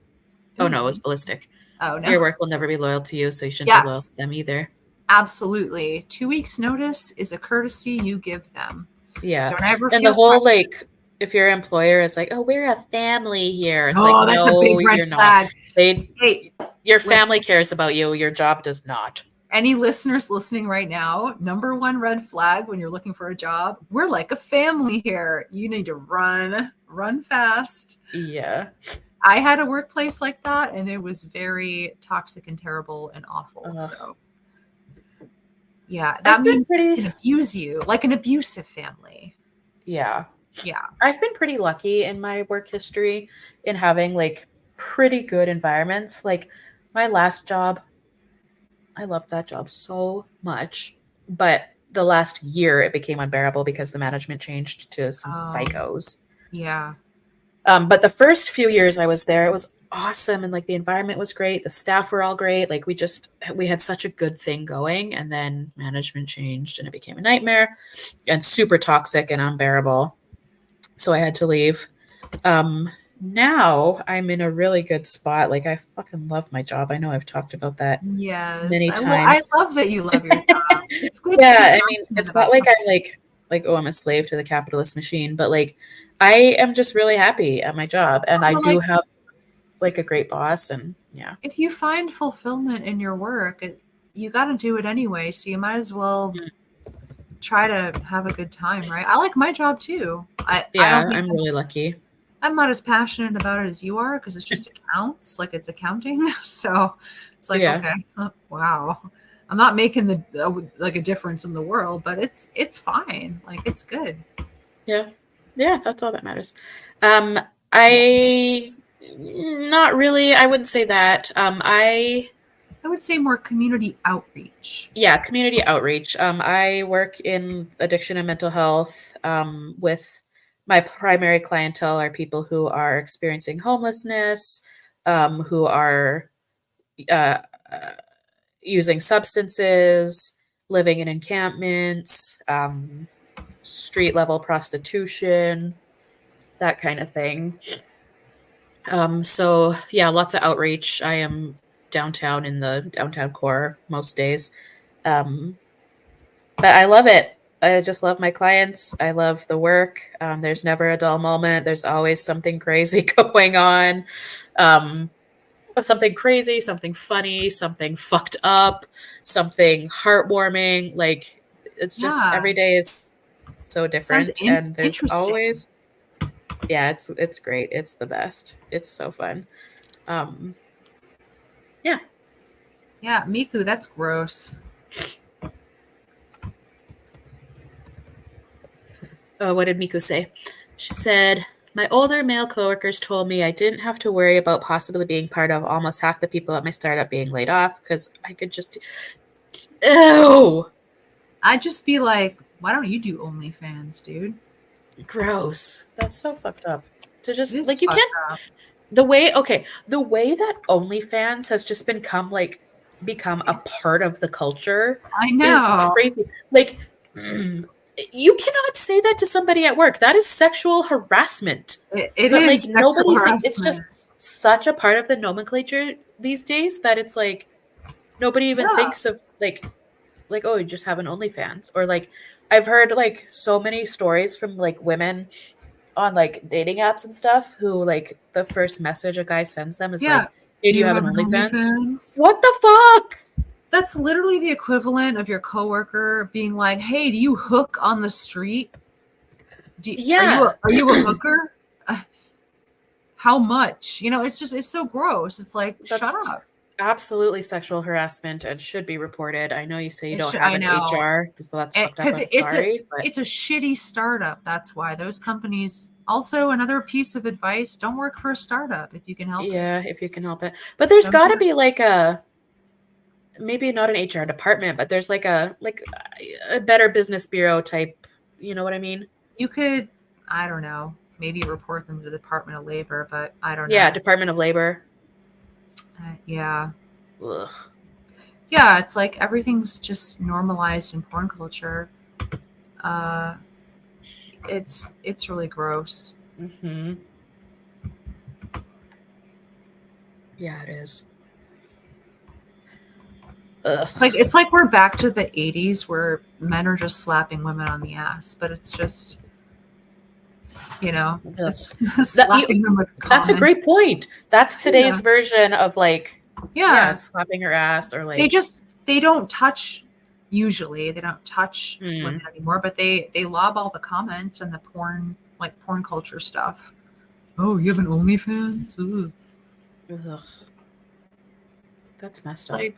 Oh Ooh, no, it was me. Ballistic. Oh no. Your work will never be loyal to you, so you shouldn't be loyal to Yes. them either. Absolutely. 2 weeks notice is a courtesy you give them. Yeah. Don't ever And the feel whole pressure. like if your employer is like, "Oh, we're a family here." It's like, Oh, that's a "No, big red you're not." flag. They Hey, Your listen, family cares about you, your job does not. any listeners listening right now, number one red flag when you're looking for a job, we're like a family here. You need to run fast. Yeah. I had a workplace like that, and it was very toxic and terrible and awful. Ugh. So, yeah, that I've been means they pretty can abuse you like an abusive family. Yeah. Yeah. I've been pretty lucky in my work history in having like pretty good environments. Like my last job, I loved that job so much, but the last year it became unbearable because the management changed to some psychos. Yeah. But the first few years I was there, it was awesome, and like the environment was great, the staff were all great. Like we had such a good thing going, and then management changed and it became a nightmare and super toxic and unbearable. So I had to leave. Now I'm in a really good spot. Like I fucking love my job. I know I've talked about that Yes. many I times. love that you love your job. It's good to be Yeah, I mean, passionate it's about not like something. I'm like oh, I'm a slave to the capitalist machine, but like I am just really happy at my job and I But do like, have like a great boss and yeah. if you find fulfillment in your work, you got to do it anyway. So you might as well Mm. try to have a good time, right? I like my job too. I don't Yeah, think I'm really lucky. I'm not as passionate about it as you are because it's just accounts, like it's accounting. So it's like, Yeah. okay, wow. I'm not making like a difference in the world, but it's fine. Like it's good. Yeah. Yeah, that's all that matters. Um I not really, I wouldn't say that. I would say more community outreach. Yeah, community outreach. I work in addiction and mental health with my primary clientele are people who are experiencing homelessness, who are uh, uh, using substances, living in encampments, street level prostitution, that kind of thing. So yeah, lots of outreach. I am downtown in the downtown core most days. Um, but I love it. I just love my clients. I love the work. There's never a dull moment. There's always something crazy going on. Um, something crazy, something funny, something fucked up, something heartwarming. Like it's just Yeah, every day is so sounds different, and there's interesting. always yeah, it's great. It's the best. It's so fun. Um, yeah. Yeah, Miku, that's gross. What did Miko say? She said, my older male coworkers told me I didn't have to worry about possibly being part of almost half the people at my startup being laid off because I could just. Ew! I'd just be like, why don't you do OnlyFans, dude? Gross. That's so fucked up. To It just, is like, you fucked can't. up. The way that OnlyFans has just become a part of the culture I is know. crazy. Like, you cannot say that to somebody at work. That is sexual harassment. It But like is sexual it's harassment. just such a part of the nomenclature these days that it's like nobody even Yeah. thinks of like oh, you just have an OnlyFans or like I've heard like so many stories from like women on like dating apps and stuff who like the first message a guy sends them is Yeah. like, "Hey, Do do you you have an have an OnlyFans?" OnlyFans? What the fuck? That's literally the equivalent of your coworker being like, "Hey, do you hook on the street? Yeah. Are you a hooker? Uh, how much?" It's so gross. It's like, shut up. That's absolutely sexual harassment and should be reported. I know you say you don't have I an know. HR, so that's fucked up. Because I'm sorry, but it's a shitty startup. That's why those companies. Also, another piece of advice: don't work for a startup if you can help it. yeah, if you can help it. But there's Don't got to do it. be like a maybe not an HR department, but there's like a better business bureau type, you know what I mean? You could, I don't know, maybe report them to the Department of Labor, but I don't Yeah, know. Department of Labor. Yeah. Ugh. Yeah, it's like everything's just normalized in porn culture. Uh, it's really gross. Mhm. Yeah, it is. Ugh. It's like we're back to the 80s where men are just slapping women on the ass, but it's just, Ugh. it's That you slapping them with that's a great comments. point. That's Yeah. today's version of like yeah, Yeah. slapping her ass or like They don't touch usually. They don't touch women mm, anymore, but they lob all the comments and the porn culture stuff. Oh, you have an OnlyFans? Ugh. ugh. That's messed It's up. like,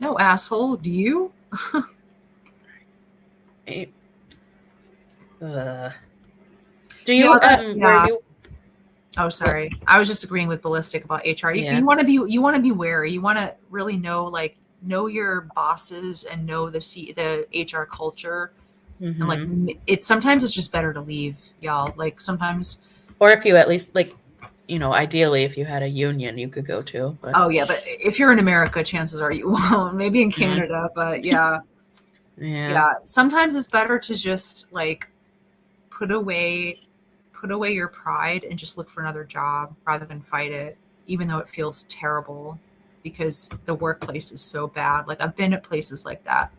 no, asshole, do you? Right? Ugh. Do you Yeah, where yeah. you Oh, sorry. I was just agreeing with Ballistic about HR. You, Yeah. you want to be wary. You want to really know your bosses and know the HR culture. And like Mm-hmm. it's sometimes it's just better to leave, y'all. Like sometimes. Or if you at least like, ideally if you had a union you could go to, but Oh yeah, but if you're in America, chances are you won't. Maybe in mm, Canada, but yeah, yeah. yeah. Sometimes it's better to just like put away put away your pride and just look for another job rather than fight it, even though it feels terrible because the workplace is so bad. Like I've been at places like that.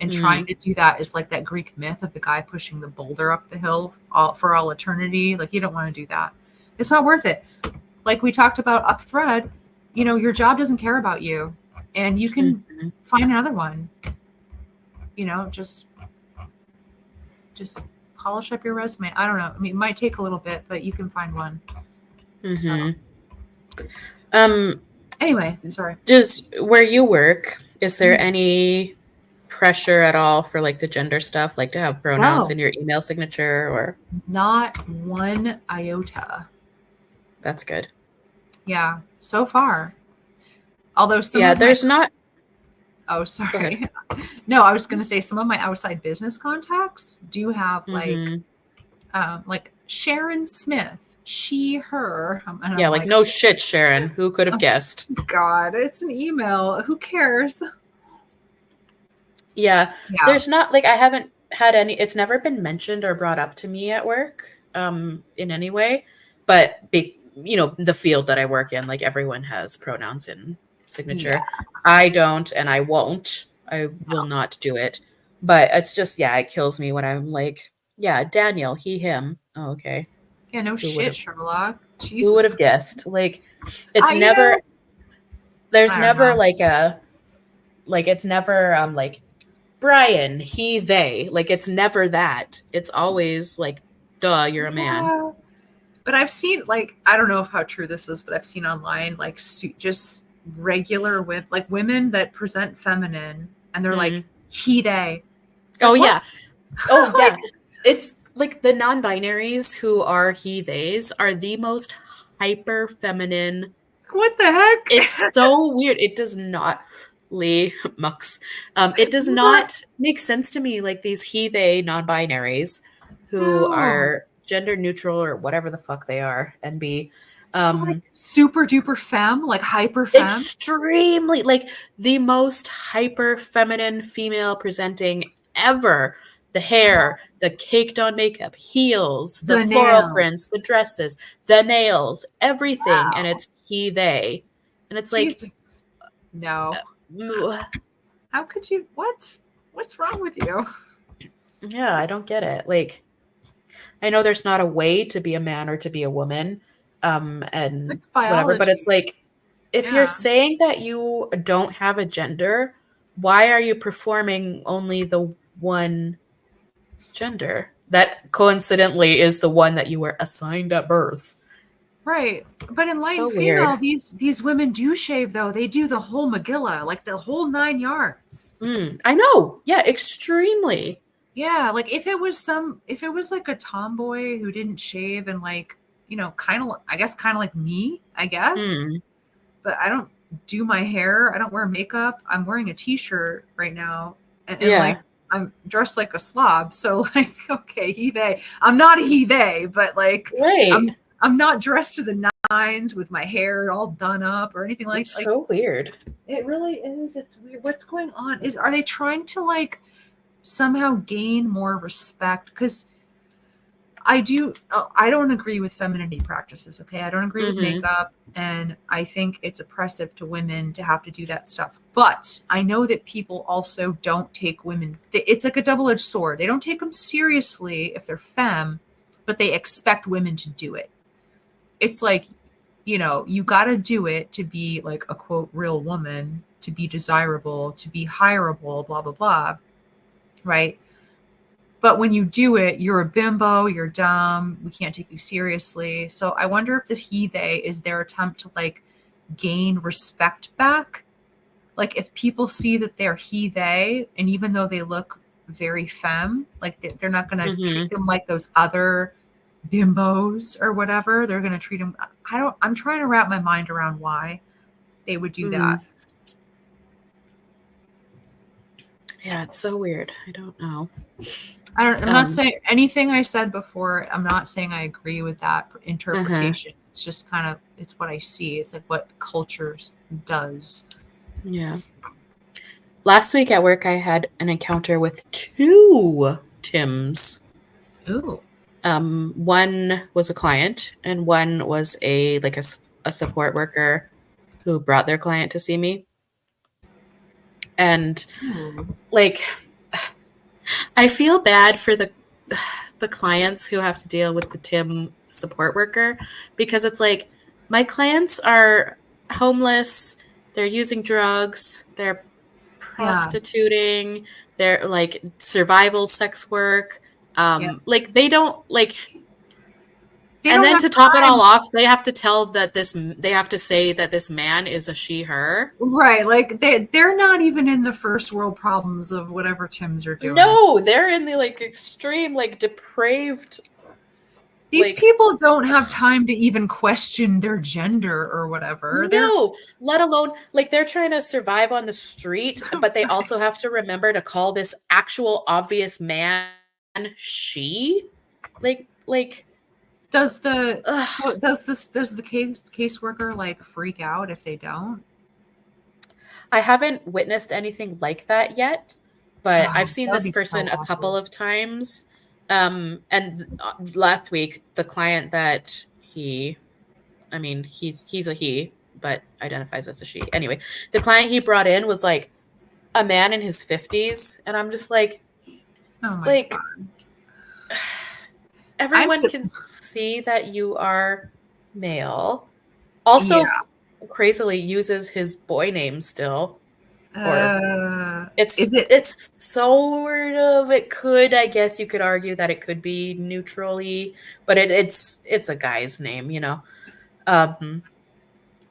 And trying Mm, to do that is like that Greek myth of the guy pushing the boulder up the hill for all eternity. Like you don't want to do that. It's not worth it. Like we talked about up thread, your job doesn't care about you and you can mhm, find another one. Just polish up your resume. I don't know. I mean, it might take a little bit, but you can find one. So mhm. Um, anyway, sorry. does where you work, is there Mm. any pressure at all for like the gender stuff, like to have pronouns No, in your email signature or not one iota. that's good. Yeah, so far. Although some Yeah, of my there's not oh, go ahead. sorry. No, I was going to say some of my outside business contacts do have Mhm. like Sharon Smith, she, her, and Yeah, I'm like like, no shit, Sharon. Who could have oh guessed? God, it's an email. Who cares? Yeah, Yeah, there's not like I haven't had any it's never been mentioned or brought up to me at work in any way, but the field that I work in, like everyone has pronouns in yeah, signature. I don't and I won't. I will no, not do it. But it's just yeah, it kills me when I'm like, yeah, Daniel, he, him. Oh, okay. yeah. No Who would shit, have Sherlock. who would Jesus have Christ. guessed? Like it's You never know, there's I don't never know. like a like it's never like Brian, he, they. Like it's never that. It's always like, duh, you're a man. Yeah, but I've seen I don't know if how true this is, but I've seen online just regular like women that present feminine, and they're like Mm. he, they. It's Oh like what? yeah. Oh Like yeah. It's like the non-binaries who are he, theys are the most hyper feminine. what the heck? It's so weird. It does not Lee Mux. It does not make sense to me like these he, they non-binaries who No. are gender neutral or whatever the fuck they are and be Like um super duper femme, like hyper femme. extremely like the most hyper feminine female presenting ever. The Yeah. hair, the caked on makeup, heels, the The floral prints, nails. the dresses, the nails, everything. And Wow. it's he, they. And it's like, Jesus. No. mm, How could you? What? What's wrong with you? yeah, I don't get it. Like, I know there's not a way to be a man or to be a woman, and It's whatever, but it's biology. like, if you're Yeah. saying that you don't have a gender, why are you performing only the one gender that coincidentally is the one that you were assigned at birth? Right. But It's so enlightened female, weird. these women do shave though. They do the whole Megillah, like the whole 9 yards. I know. Yeah, extremely. Yeah, like if it was like a tomboy who didn't shave and kind of I guess kind of like me, I guess. Mm, But I don't do my hair. I don't wear makeup. I'm wearing a t-shirt right now and yeah. I'm dressed like a slob. So like okay, he they. I'm not a he they, but Right. I'm not dressed to the nines with my hair all done up or anything It's like so weird. it really is. It's weird. What's going on? Are they trying to somehow gain more respect? Because I don't agree with femininity practices. Okay. I don't agree with Hmm. makeup. And I think it's oppressive to women to have to do that stuff. But I know that people also don't take women, it's like a double edged sword. They don't take them seriously if they're femme, but they expect women to do it. It's like, you got to do it to be like a quote, real woman, to be desirable, to be hireable, blah, blah, blah. Right. But when you do it, you're a bimbo, you're dumb, we can't take you seriously. So I wonder if the he they is their attempt to gain respect back. Like if people see that they're he they, and even though they look very femme, like they're not going to treat Hmm. them like those other bimbos or whatever. They're going to treat them. I'm trying to wrap my mind around why they would do that. Yeah, it's so weird. I don't know. I'm not saying anything I said before. I'm not saying I agree with that interpretation. It's just kind of, it's what I see. It's like what cultures does. Yeah. Last week at work, I had an encounter with 2 Tims. Ooh. One was a client, and one was a support worker who brought their client to see me. And like, I feel bad for the clients who have to deal with the Tim support worker, because it's like, my clients are homeless, they're using drugs, they're prostituting, they're like survival sex work. Like they don't like. And then to top it all off, they have to say that this man is a she, her. Right. Like they're not even in the first world problems of whatever Tims are doing. No, they're in the like extreme, like depraved. These people don't have time to even question their gender or whatever. No, let alone like they're trying to survive on the street, but they also have to remember to call this actual obvious man she. Like does the caseworker like freak out if they don't? I haven't witnessed anything like that yet, but I've seen this person a couple of times. And last week, the client that he's a he, but identifies as a she. Anyway, the client he brought in was like a man in his 50s, and I'm just like, oh my God. Everyone can see that you are male. Also, crazily uses his boy name still. It's sort of, it could, I guess you could argue that it could be neutrally, but it's a guy's name, you know. But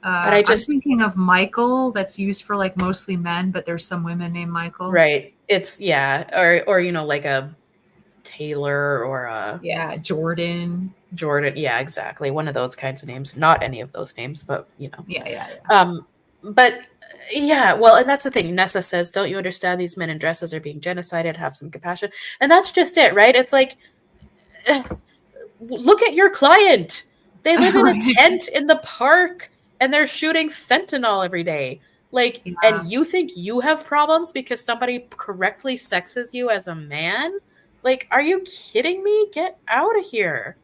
I'm thinking of Michael, that's used for like mostly men, but there's some women named Michael. Right. It's or you know, like a Taylor or a Jordan. Yeah, exactly. One of those kinds of names. Not any of those names, but you know. Yeah. But yeah, well, and that's the thing. Nessa says, "Don't you understand? These men in dresses are being genocided. Have some compassion." And that's just it, right? It's like, look at your client. They live in a tent in the park, and they're shooting fentanyl every day. Like, and you think you have problems because somebody correctly sexes you as a man? Like, are you kidding me? Get out of here.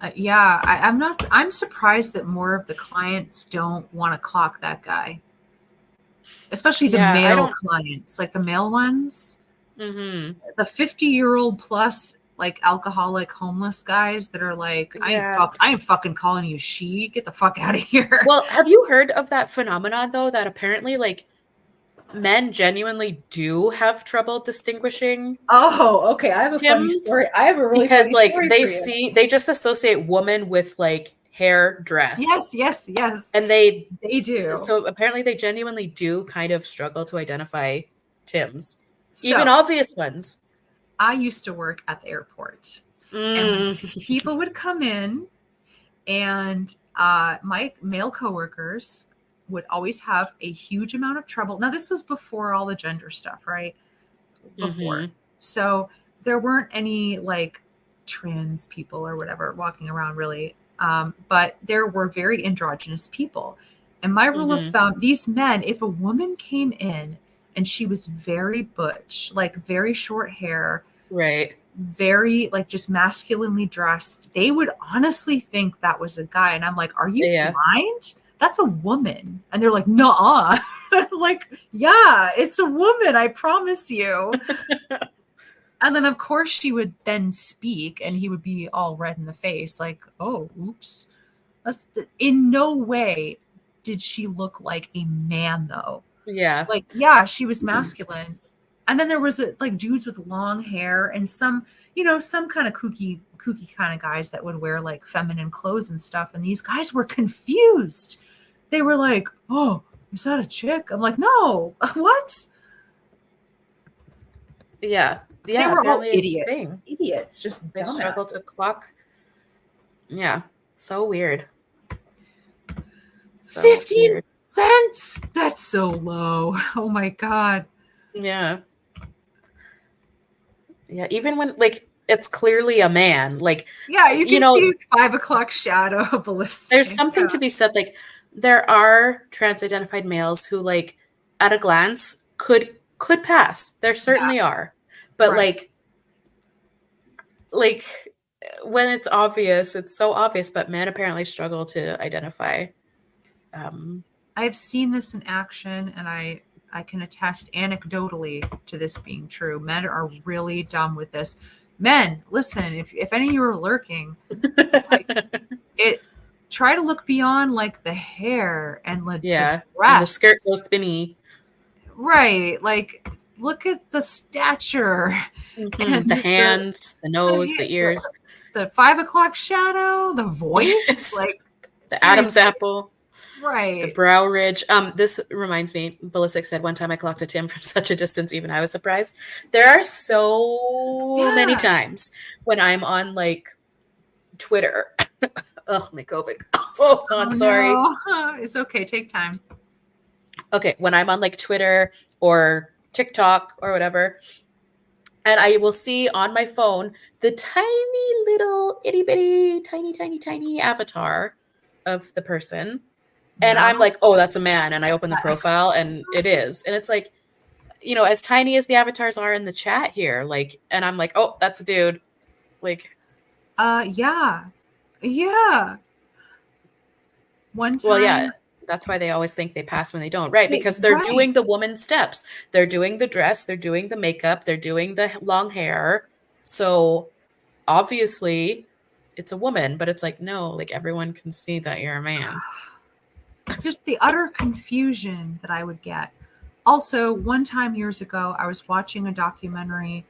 I'm surprised that more of the clients don't want to clock that guy. Especially the male clients, like the male ones. Mm-hmm. The 50-year-old plus like alcoholic homeless guys that are like, I ain't fucking calling you she, get the fuck out of here. Well, have you heard of that phenomenon though, that apparently like men genuinely do have trouble distinguishing? Oh, okay. I have a funny story. I have a really funny story for you. Because like they just associate woman with like hair, dress. Yes. And they do. So apparently they genuinely do kind of struggle to identify Tims, even obvious ones. I used to work at the airport, and people would come in, and my male coworkers would always have a huge amount of trouble. Now, this was before all the gender stuff, right? Before. So there weren't any like trans people or whatever walking around really. But there were very androgynous people. And my rule of thumb, these men, if a woman came in and she was very butch, like very short hair, right, very like just masculinely dressed, they would honestly think that was a guy. And I'm like, are you blind? That's a woman. And they're like, nuh-uh. Like, yeah, it's a woman, I promise you. And then of course she would then speak and he would be all red in the face like, oh, oops. In no way did she look like a man though. Yeah. Like, yeah, she was masculine. And then there was like dudes with long hair and some, you know, some kind of kooky kind of guys that would wear like feminine clothes and stuff. And these guys were confused. They were like, oh, is that a chick? I'm like, no, what? Yeah. They were all apparently it's a thing. idiots, just They struggle dumbasses. to clock. Yeah, so weird. So 15 weird. cents? That's so low. Oh my God. Yeah. Yeah, even when like it's clearly a man, like Yeah, you you can see know, his 5 o'clock shadow there's ballistic. something Yeah. to be said. Like there are trans-identified males who, like, at a glance could pass. There Yeah. certainly are, but Right. like when it's obvious, it's so obvious. But men apparently struggle to identify. Um, I've seen this in action, and I can attest anecdotally to this being true. Men are really dumb with this. Men, listen, if any of you are lurking, like it, try to look beyond like the hair and like the yeah, and the skirt dress. goes spinny. Right. Like look at the stature and The hands, the nose, the the, ears. the 5 o'clock shadow, the voice. Yes, Like the Adam's seriously. apple. The Right. brow ridge. This reminds me, Ballistic said one time I clocked a Tim from such a distance, even I was surprised. There are so many Yeah. times when I'm on like Twitter. Oh, my COVID. Oh, Oh God, sorry. no. It's okay. Take time. Okay, when I'm on like Twitter or TikTok or whatever, and I will see on my phone the tiny little itty bitty, tiny avatar of the person. And Yeah. I'm like, oh, that's a man. And I open the profile and it is. And it's like, as tiny as the avatars are in the chat here, like, and I'm like, oh, that's a dude. Like, Yeah. Yeah. One well, yeah, time. that's why they always think they pass when they don't, right? Hey, Because they're right. doing the woman steps. They're doing the dress, they're doing the makeup, they're doing the long hair. So obviously it's a woman, but it's like, no, like everyone can see that you're a man. Just the utter confusion that I would get. Also, one time years ago, I was watching a documentary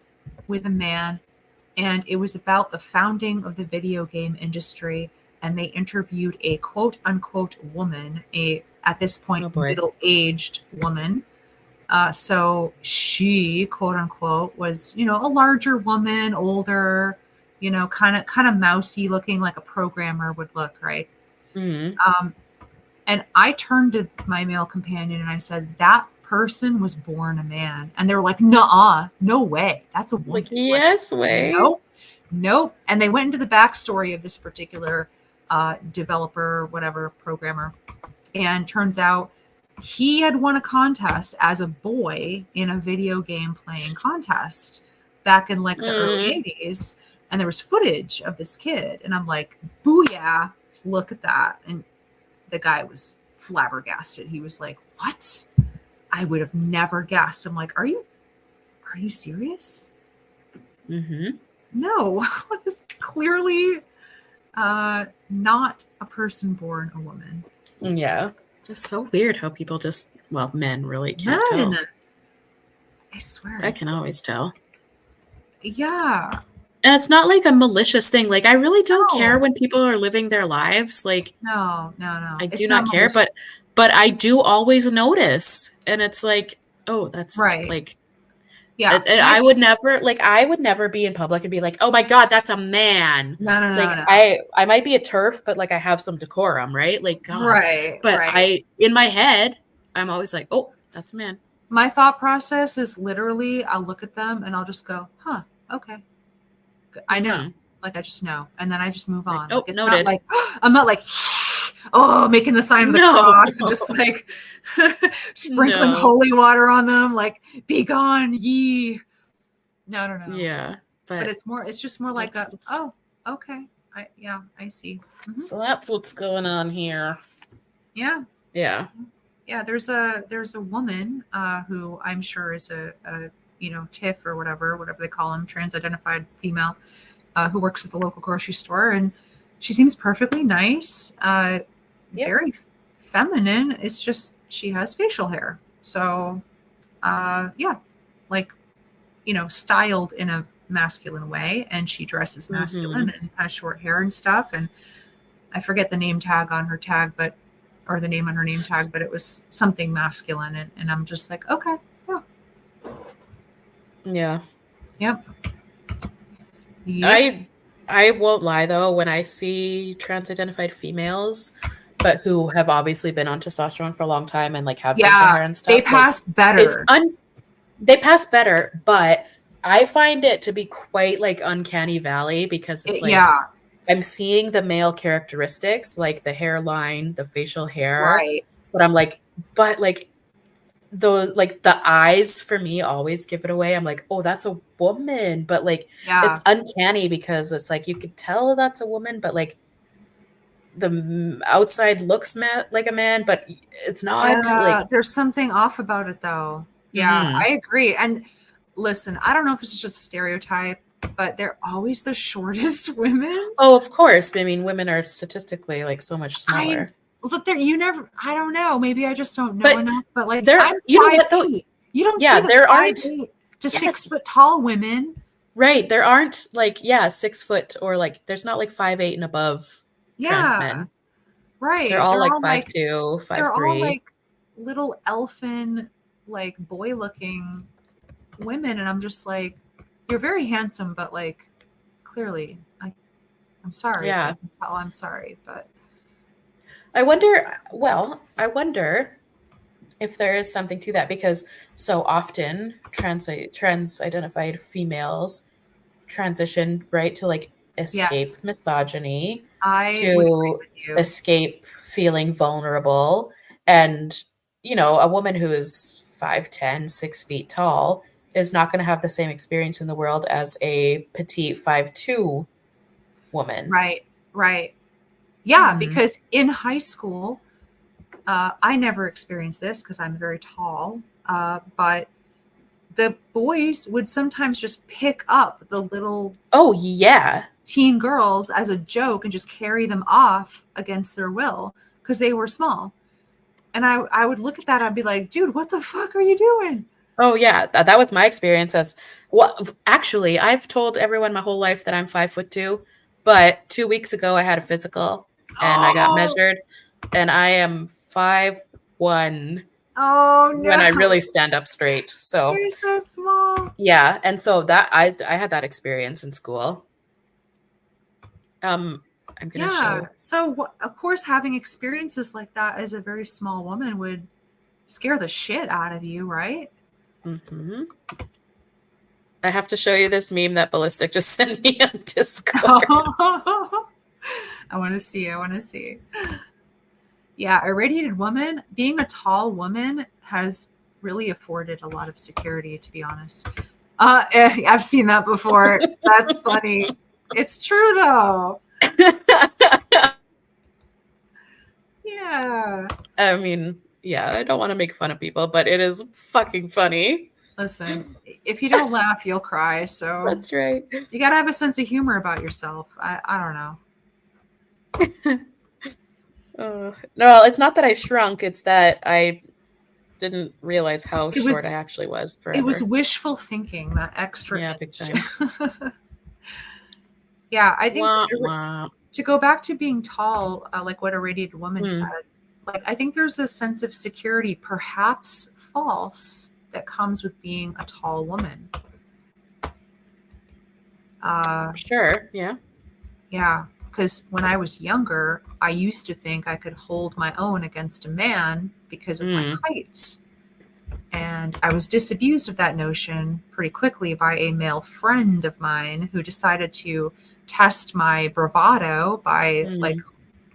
with a man, and it was about the founding of the video game industry. And they interviewed a quote unquote woman, a at this point Oh boy. middle-aged woman. So she, quote unquote, was a larger woman, older, kind of mousy looking, like a programmer would look, right? Mm-hmm. And I turned to my male companion and I said, "That person was born a man." And they were like, "Nuh-uh, no way. That's a woman." Like, Like, yes, way. nope, nope. And they went into the backstory of this particular developer, whatever, programmer. And turns out he had won a contest as a boy in a video game playing contest back in like the early Mm. 80s. And there was footage of this kid. And I'm like, booyah, look at that. And the guy was flabbergasted. He was like, "What? I would have never guessed." I'm like, Are you serious?" Mm-hmm. No, this is clearly not a person born a woman. Yeah. Just so weird how people men really can't None. tell. I swear. I can always tell. Yeah. And it's not like a malicious thing. Like, I really don't care No. when people are living their lives. Like, No. I do It's not not care, malicious. but I do always notice. And it's like, oh, that's Right. like, Yeah. I would never be in public and be like, oh my God, that's a man. Like, No. I might be a TERF, but like I have some decorum, right? Like, God. Right. But Right. in my head, I'm always like, oh, that's a man. My thought process is literally I'll look at them and I'll just go, "Huh, okay. I know." Mm-hmm. Like I just know. And then I just move on. Like, oh, Like it's not noted. like I'm not like oh, making the sign of the No. cross and just like sprinkling No. holy water on them, like, "Be gone, ye." No. Yeah. But it's just more like oh, okay. I see. Mm-hmm. So that's what's going on here. Yeah. Yeah. Yeah, there's a woman who I'm sure is a TIFF or whatever they call them, trans-identified female, who works at the local grocery store, and she seems perfectly nice, very feminine. It's just she has facial hair, so yeah, like styled in a masculine way, and she dresses masculine Mm-hmm. and has short hair and stuff, and I forget the name tag on her tag, or the name on her name tag, but it was something masculine. And I'm just like, okay, yeah. Yeah. Yep. Yep. I won't lie though, when I see trans-identified females, but who have obviously been on testosterone for a long time and like have facial Yeah, hair and they stuff, like pass it's better. they pass better, but I find it to be quite like uncanny valley because it's like Yeah, I'm seeing the male characteristics, like the hairline, the facial hair, right. but I'm like, but like those like the eyes for me always give it away. I'm like, oh, that's a woman, but like Yeah. it's uncanny because it's like you could tell that's a woman, but like the outside looks like a man, but it's not Yeah, like. there's something off about it though. Yeah, Mhm. I agree. And listen, I don't know if this is just a stereotype, but they're always the shortest women. Oh, of course. I mean, women are statistically like so much I smaller. look there, you never, I don't know, maybe I just don't know But enough, but like there, I'm you know five what though? eight. You don't see Yeah, the there five aren't. eight to six Yes, foot tall women. right. There aren't like, yeah, 6 foot or like there's not like 5'8" and above trans Yeah, men. They're right. all like 5'2", They're five all three. like little elfin, like boy looking women, and I'm just like, you're very handsome, but like clearly, I'm sorry if Yeah. you can tell. I'm sorry, but I wonder if there is something to that because so often trans identified females transition right to like escape yes, misogyny, I would agree to with you. escape feeling vulnerable. And, you know, a woman who is 5'10", 6 feet tall is not going to have the same experience in the world as a petite 5'2" woman. Right, right. Yeah, Hmm. because in high school, I never experienced this because I'm very tall, but the boys would sometimes just pick up the little Oh, yeah. teen girls as a joke and just carry them off against their will because they were small. And I would look at that, I'd be like, dude, what the fuck are you doing? Oh, yeah. That was my experience as well. Actually, I've told everyone my whole life that I'm 5'2", but 2 weeks ago I had a physical and I got Oh, measured and I am 5'1" oh when I no. really stand up straight. So, You're so small. yeah, and so that I had that experience in school. Um, I'm gonna Yeah. show. So, of course, having experiences like that as a very small woman would scare the shit out of you, right? Mhm. I have to show you this meme that Ballistic just sent me on Discord. I want to see. I want to see. Yeah, a radiated woman, being a tall woman has really afforded a lot of security, to be honest. I've seen that before. That's funny. It's true though. Yeah. I mean, yeah, I don't want to make fun of people, but it is fucking funny. Listen, if you don't laugh, you'll cry. So That's right. you got to have a sense of humor about yourself. I don't know. No, it's not that I shrunk, it's that I didn't realize how It short was I actually was it was forever. wishful thinking, that extra Yeah, big inch. time. Yeah, I think Wah, wah. to go back to being tall, like what a radiated woman said, Mm, like I think there's a sense of security, perhaps false, that comes with being a tall woman. Uh, sure, yeah. yeah, because when I was younger, I used to think I could hold my own against a man because of my Mm, height. And I was disabused of that notion pretty quickly by a male friend of mine who decided to test my bravado by like mm.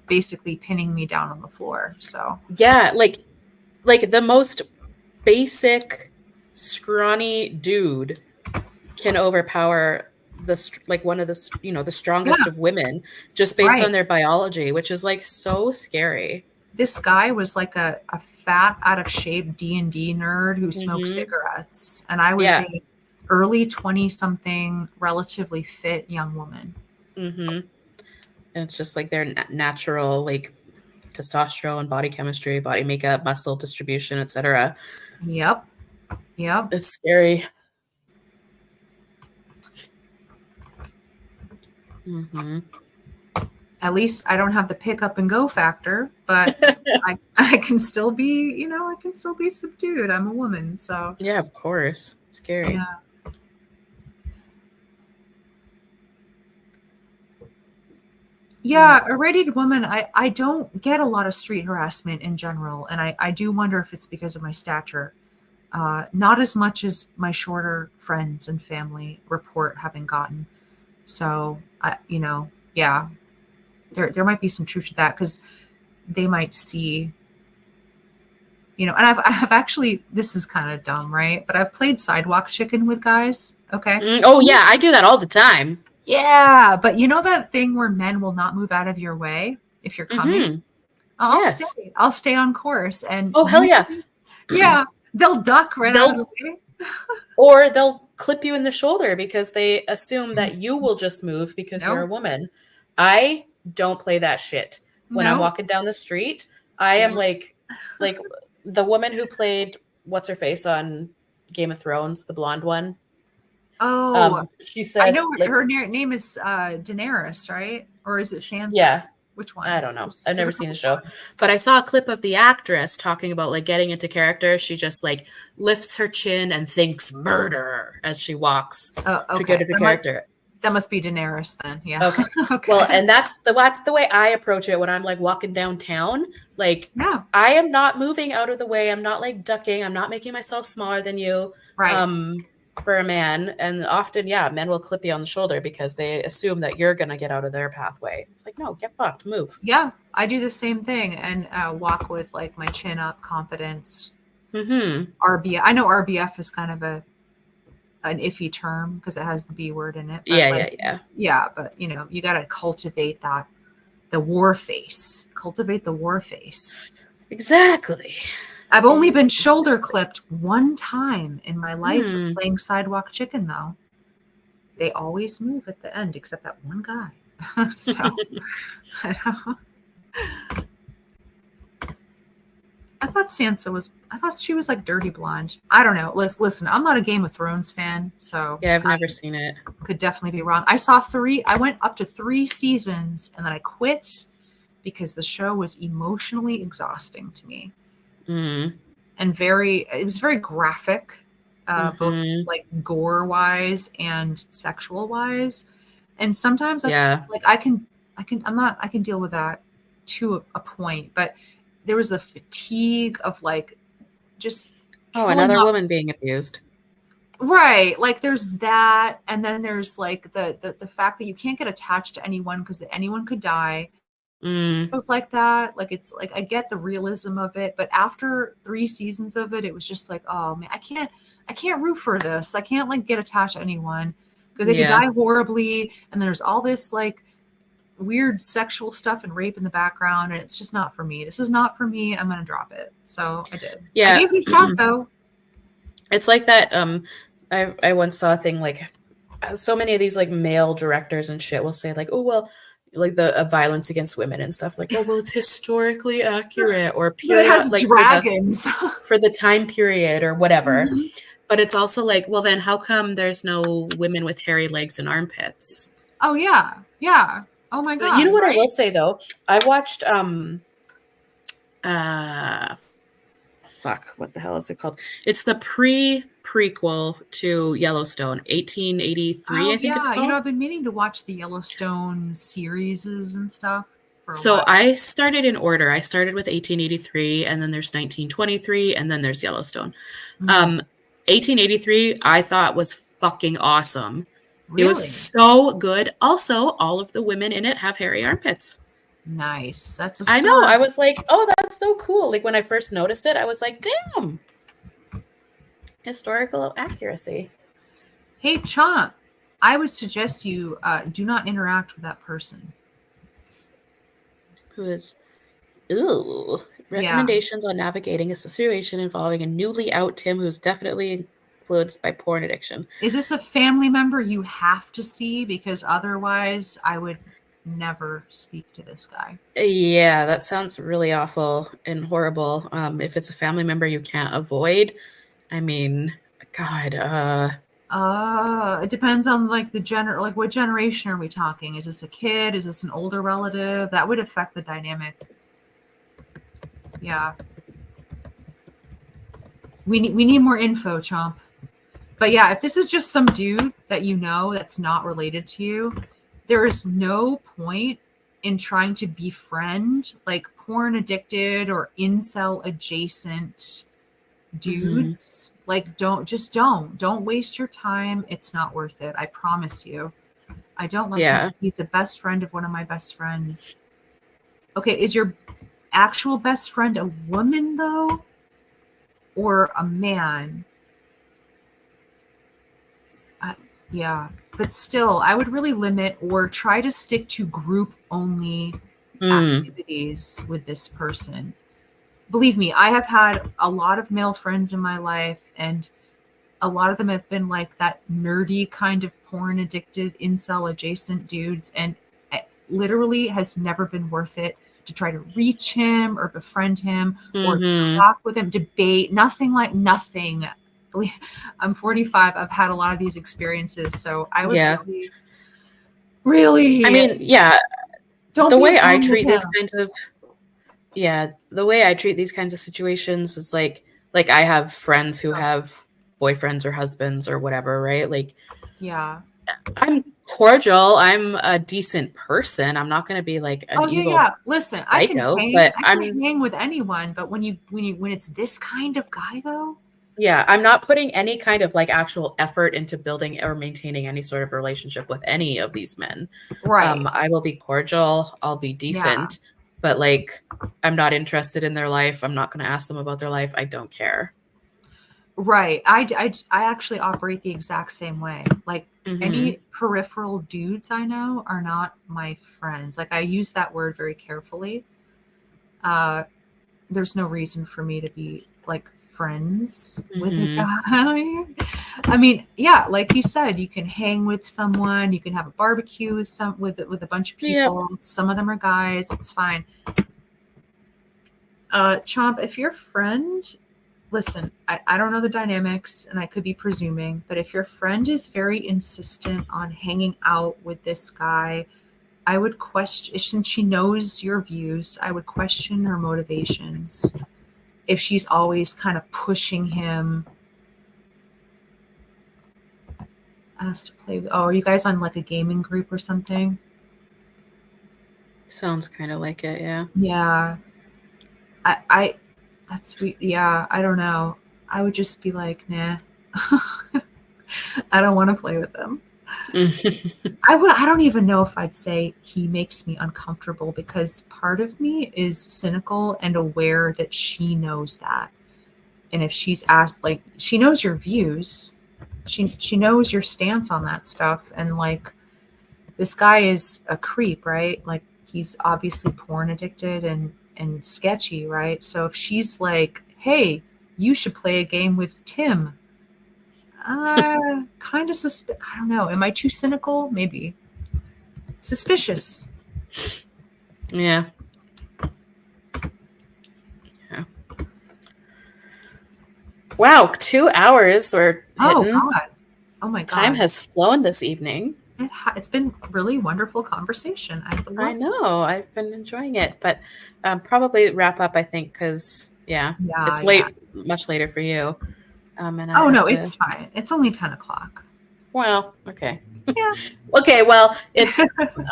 basically pinning me down on the floor. So, Yeah, like the most basic scrawny dude can overpower like one of the yeah, strongest of women just based on right. their biology, which is like so scary. This guy was like a fat, out of shape D&D nerd who smoked Hmm. cigarettes, and I was Yeah. a early 20 something, relatively fit young woman. Hmm. And it's just like their natural like testosterone, body chemistry, body makeup, muscle distribution, etc. Yep. Yep. It's scary. Hmm. At least I don't have the pick up and go factor, but I can still be, I can still be subdued. I'm a woman, so Yeah, of course. Scary. yeah. Yeah, a radiated woman, I don't get a lot of street harassment in general, and I do wonder if it's because of my stature. Not as much as my shorter friends and family report having gotten. So, yeah, there might be some truth to that because they might see, and I've actually, this is kind of dumb, right? But I've played sidewalk chicken with guys. Okay. Oh yeah, I do that all the time. Yeah, but you know that thing where men will not move out of your way if you're coming? Mm-hmm. I'll stay. Yes. I'll stay on course. And Oh hell yeah. usually, yeah, they'll duck right out of the They'll way. or they'll clip you in the shoulder because they assume that you will just move because you're a No, woman. I don't play that shit. When I'm no. walking down the street, I am like the woman who played what's her face on Game of Thrones, the blonde one. Oh, She I said know like her name is Daenerys, right? Or is it Sansa? yeah, Which I one? don't know. There's, I've there's never a seen the couple show, blondes. but I saw a clip of the actress talking about like getting into character. She just like lifts her chin and thinks murder as she walks Oh, to get okay. into character. That must be Daenerys then. Yeah. Okay. Well, Okay. and that's the way I approach it when I'm like walking downtown. Like Yeah. I am not moving out of the way. I'm not like ducking. I'm not making myself smaller than you. Right. For a man, and often, yeah, men will clip you on the shoulder because they assume that you're gonna get out of their pathway. It's like, no, get fucked, move. Yeah. I do the same thing and walk with like my chin up, confidence. Mm-hmm. RBF. I know RBF is kind of an iffy term because it has the B word in it, but Yeah, like, yeah, yeah. yeah, but you got to cultivate the war face. Cultivate the war face. Exactly. I've only been shoulder clipped one time in my life Hmm. playing sidewalk chicken, though. They always move at the end, except that one guy. So, I thought she was like dirty blonde. I don't know. Listen, I'm not a Game of Thrones fan, so Yeah, I've I never seen it. could definitely be wrong. I went up to 3 seasons and then I quit because the show was emotionally exhausting to me. Mm. And it was very graphic, both Mm-hmm. like gore wise and sexual wise. And sometimes Yeah. I can deal with that to a point, but there was a fatigue of like just Oh, pulling another up. woman being abused. Right. Like there's that. And then there's like the fact that you can't get attached to anyone because anyone could die. Mm. Shows like that. Like it's like I get the realism of it, but after 3 seasons of it, it was just like, oh man, I can't root for this. I can't like get attached to anyone because they could Yeah. die horribly, and there's all this like weird sexual stuff and rape in the background, and it's just not for me. This is not for me. I'm gonna drop it. So I did. I Yeah. gave it a shot though. It's like that. I once saw a thing like so many of these like male directors and shit will say like, oh well, like the violence against women and stuff like, oh well, it's historically accurate or But it period has like dragons. for the time period or whatever. Mhm. But it's also like, well, then how come there's no women with hairy legs and armpits? Oh yeah, yeah. Oh my But you know god, what I right? will say though? I watched uh fuck, what the hell is it called? It's the prequel to Yellowstone, 1883, Oh I think it's yeah, called. I've been meaning to watch the Yellowstone series and stuff for a So while. I started in order. I started with 1883, and then there's 1923, and then there's Yellowstone. Mm, Um, 1883, I thought was fucking awesome. It was really so good. Also, all of the women in it have hairy armpits. nice. That's a I know. I start. was like, oh, that's so cool. Like when I first noticed it, I was like, damn, historical accuracy. Hey, Chomp, I would suggest you do not interact with that person. Who is, ooh, Yeah. recommendations on navigating a situation involving a newly out Tim who's definitely influenced by porn addiction. Is this a family member you have to see? Because otherwise, I would never speak to this guy. Yeah, that sounds really awful and horrible. If it's a family member you can't avoid, I mean, God, It depends on like like what generation are we talking? Is this a kid? Is this an older relative? That would affect the dynamic. Yeah. We need more info, Chomp. But yeah, if this is just some dude that you know that's not related to you, there is no point in trying to befriend like porn addicted or incel adjacent dudes. Like, don't waste your time. It's not worth it. I promise you. I don't like him. Yeah. He's a best friend of one of my best friends. Okay, is your actual best friend a woman though? Or a man? Yeah, but still, I would really limit or try to stick to group only activities with this person. Believe me, I have had a lot of male friends in my life, and a lot of them have been like that nerdy kind of porn addicted incel adjacent dudes, and it literally has never been worth it to try to reach him or befriend him or talk with him, debate, nothing. I'm 45. I've had a lot of these experiences, so I would really I mean, yeah, don't the be way I alone with treat this him. kind of the way I treat these kinds of situations is like I have friends who have boyfriends or husbands or whatever, right? Like, Yeah. I'm cordial. I'm a decent person. I'm not going to be like an evil Listen, psycho, but I can hang with anyone, but when it's this kind of guy though, I'm not putting any kind of like actual effort into building or maintaining any sort of relationship with any of these men. right? I will be cordial. I'll be Yeah. decent, but like, I'm not interested in their life. I'm not going to ask them about their life. I don't care. Right. I actually operate the exact same way. Like Mm-hmm. any peripheral dudes I know are not my friends. Like I use that word very carefully. There's no reason for me to be like friends with a Mm-hmm. guy. I mean, yeah, like you said, you can hang with someone, you can have a barbecue with a bunch of Yep. people. Some of them are guys, it's fine. Chomp, if your friend, listen, I don't know the dynamics and I could be presuming, but if your friend is very insistent on hanging out with this guy, I would question, since she knows your views, I would question her motivations. If she's always kind of pushing him as to play. Oh, are you guys on like a gaming group or something? Sounds kind of like it. Yeah. Yeah. I that's yeah, I don't know. I would just be like, nah. I don't want to play with them. I don't even know if I'd say he makes me uncomfortable because part of me is cynical and aware that she knows that. And if she's asked, like, she knows your views, she knows your stance on that stuff, and like, this guy is a creep, right? Like, he's obviously porn addicted and sketchy, right? So if she's like, hey, you should play a game with Tim, kind of I don't know, am I too cynical? Maybe. Suspicious. Yeah. Yeah. Wow, 2 hours we're Oh hitting. god. Oh my Time god. has flown this evening. It's been really wonderful conversation. I know. I've been enjoying it, but probably wrap up, I think, because Yeah, it's yeah. late, much later for you. And I Oh have no, to. it's fine. It's only 10 o'clock. Well, okay. Yeah. Okay. Well,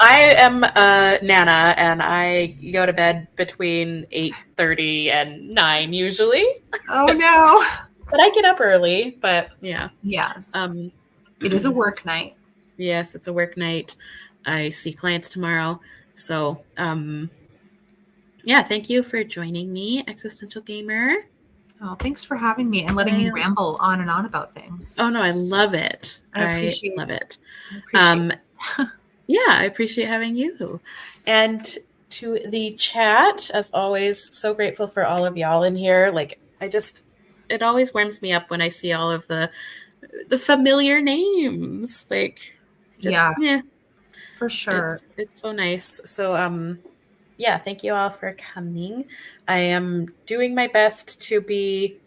I am Nana, and I go to bed between 8:30 and 9 usually. Oh no. But I get up early. But yeah. Yes. Um. It is a work night. Yes, it's a work night. I see clients tomorrow, so yeah, thank you for joining me, Existential Gamer. Oh, thanks for having me and letting me ramble on and on about things. Oh no, I love it. I I appreciate love it. I appreciate it. Yeah, I appreciate having you. And to the chat, as always, so grateful for all of y'all in here. Like, it always warms me up when I see all of the familiar names. Like, just Yeah, for sure. it's so nice. So yeah, thank you all for coming. I am doing my best to be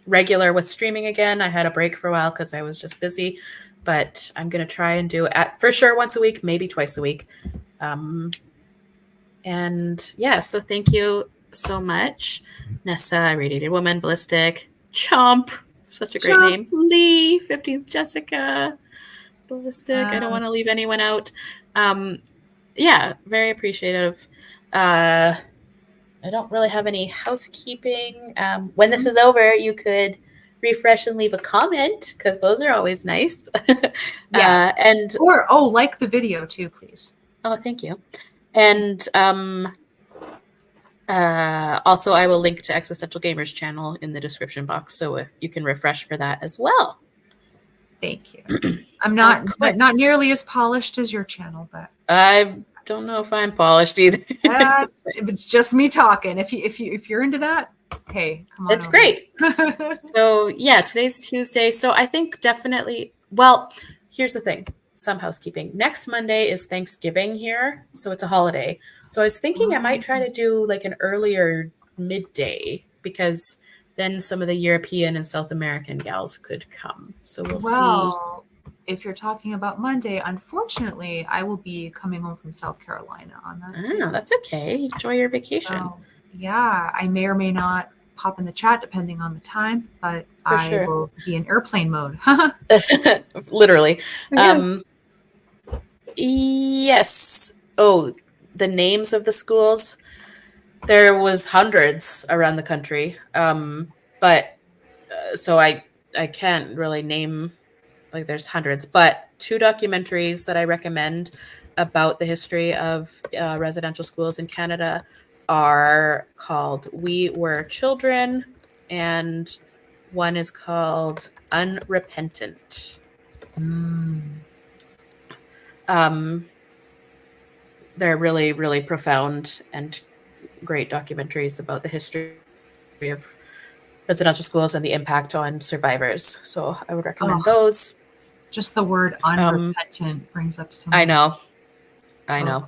regular with streaming again. I had a break for a while because I was just busy, but I'm going to try and do it for sure once a week, maybe twice a week. And yeah, so thank you so much. Nessa, Radiated Woman, Ballistic, Chomp, such a great Chomp. name. Lee, 15th Jessica, Ballistic. I don't want to leave Yes. anyone out. yeah, very appreciative. I don't really have any housekeeping. When this is over, you could refresh and leave a comment because those are always nice. Yes. And Or like the video too, please. oh, thank you. And also, I will link to Existential Gamers channel in the description box, so you can refresh for that as well. Thank you. I'm Of not course. not nearly as polished as your channel, but I don't know if I'm polished either. it's just me talking. If you're into that, hey, come on It's over. great. So yeah, today's Tuesday. So I think definitely, well, here's the thing. Some housekeeping. Next Monday is Thanksgiving here, so it's a holiday. So I was thinking I might try to do like an earlier midday because then some of the European and South American gals could come. So we'll see. Well, if you're talking about Monday, unfortunately, I will be coming home from South Carolina on that day. Oh, that's okay. Enjoy your vacation. So, yeah, I may or may not pop in the chat depending on the time, but For I sure. will be in airplane mode. Literally. Yeah. Yes. Oh, the names of the schools. There was hundreds around the country. But so I can't really name, like there's hundreds, but 2 documentaries that I recommend about the history of residential schools in Canada are called We Were Children, and one is called Unrepentant. They're really, really profound and great documentaries about the history of residential schools and the impact on survivors. So I would recommend those. Just the word unrepentant brings up so I many. know.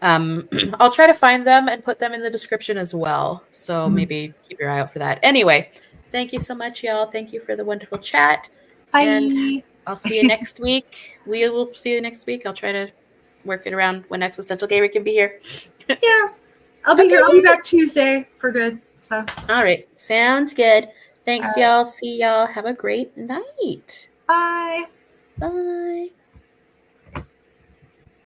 I'll try to find them and put them in the description as well. So maybe keep your eye out for that. Anyway, thank you so much, y'all. Thank you for the wonderful chat. Bye. And I'll see you next week. We will see you next week. I'll try to work it around when Existential Gamer can be here. Yeah, I'll be here. I'll be back Tuesday for good. So. All right. Sounds good. Thanks, All right. y'all. See y'all. Have a great night. Bye. Bye.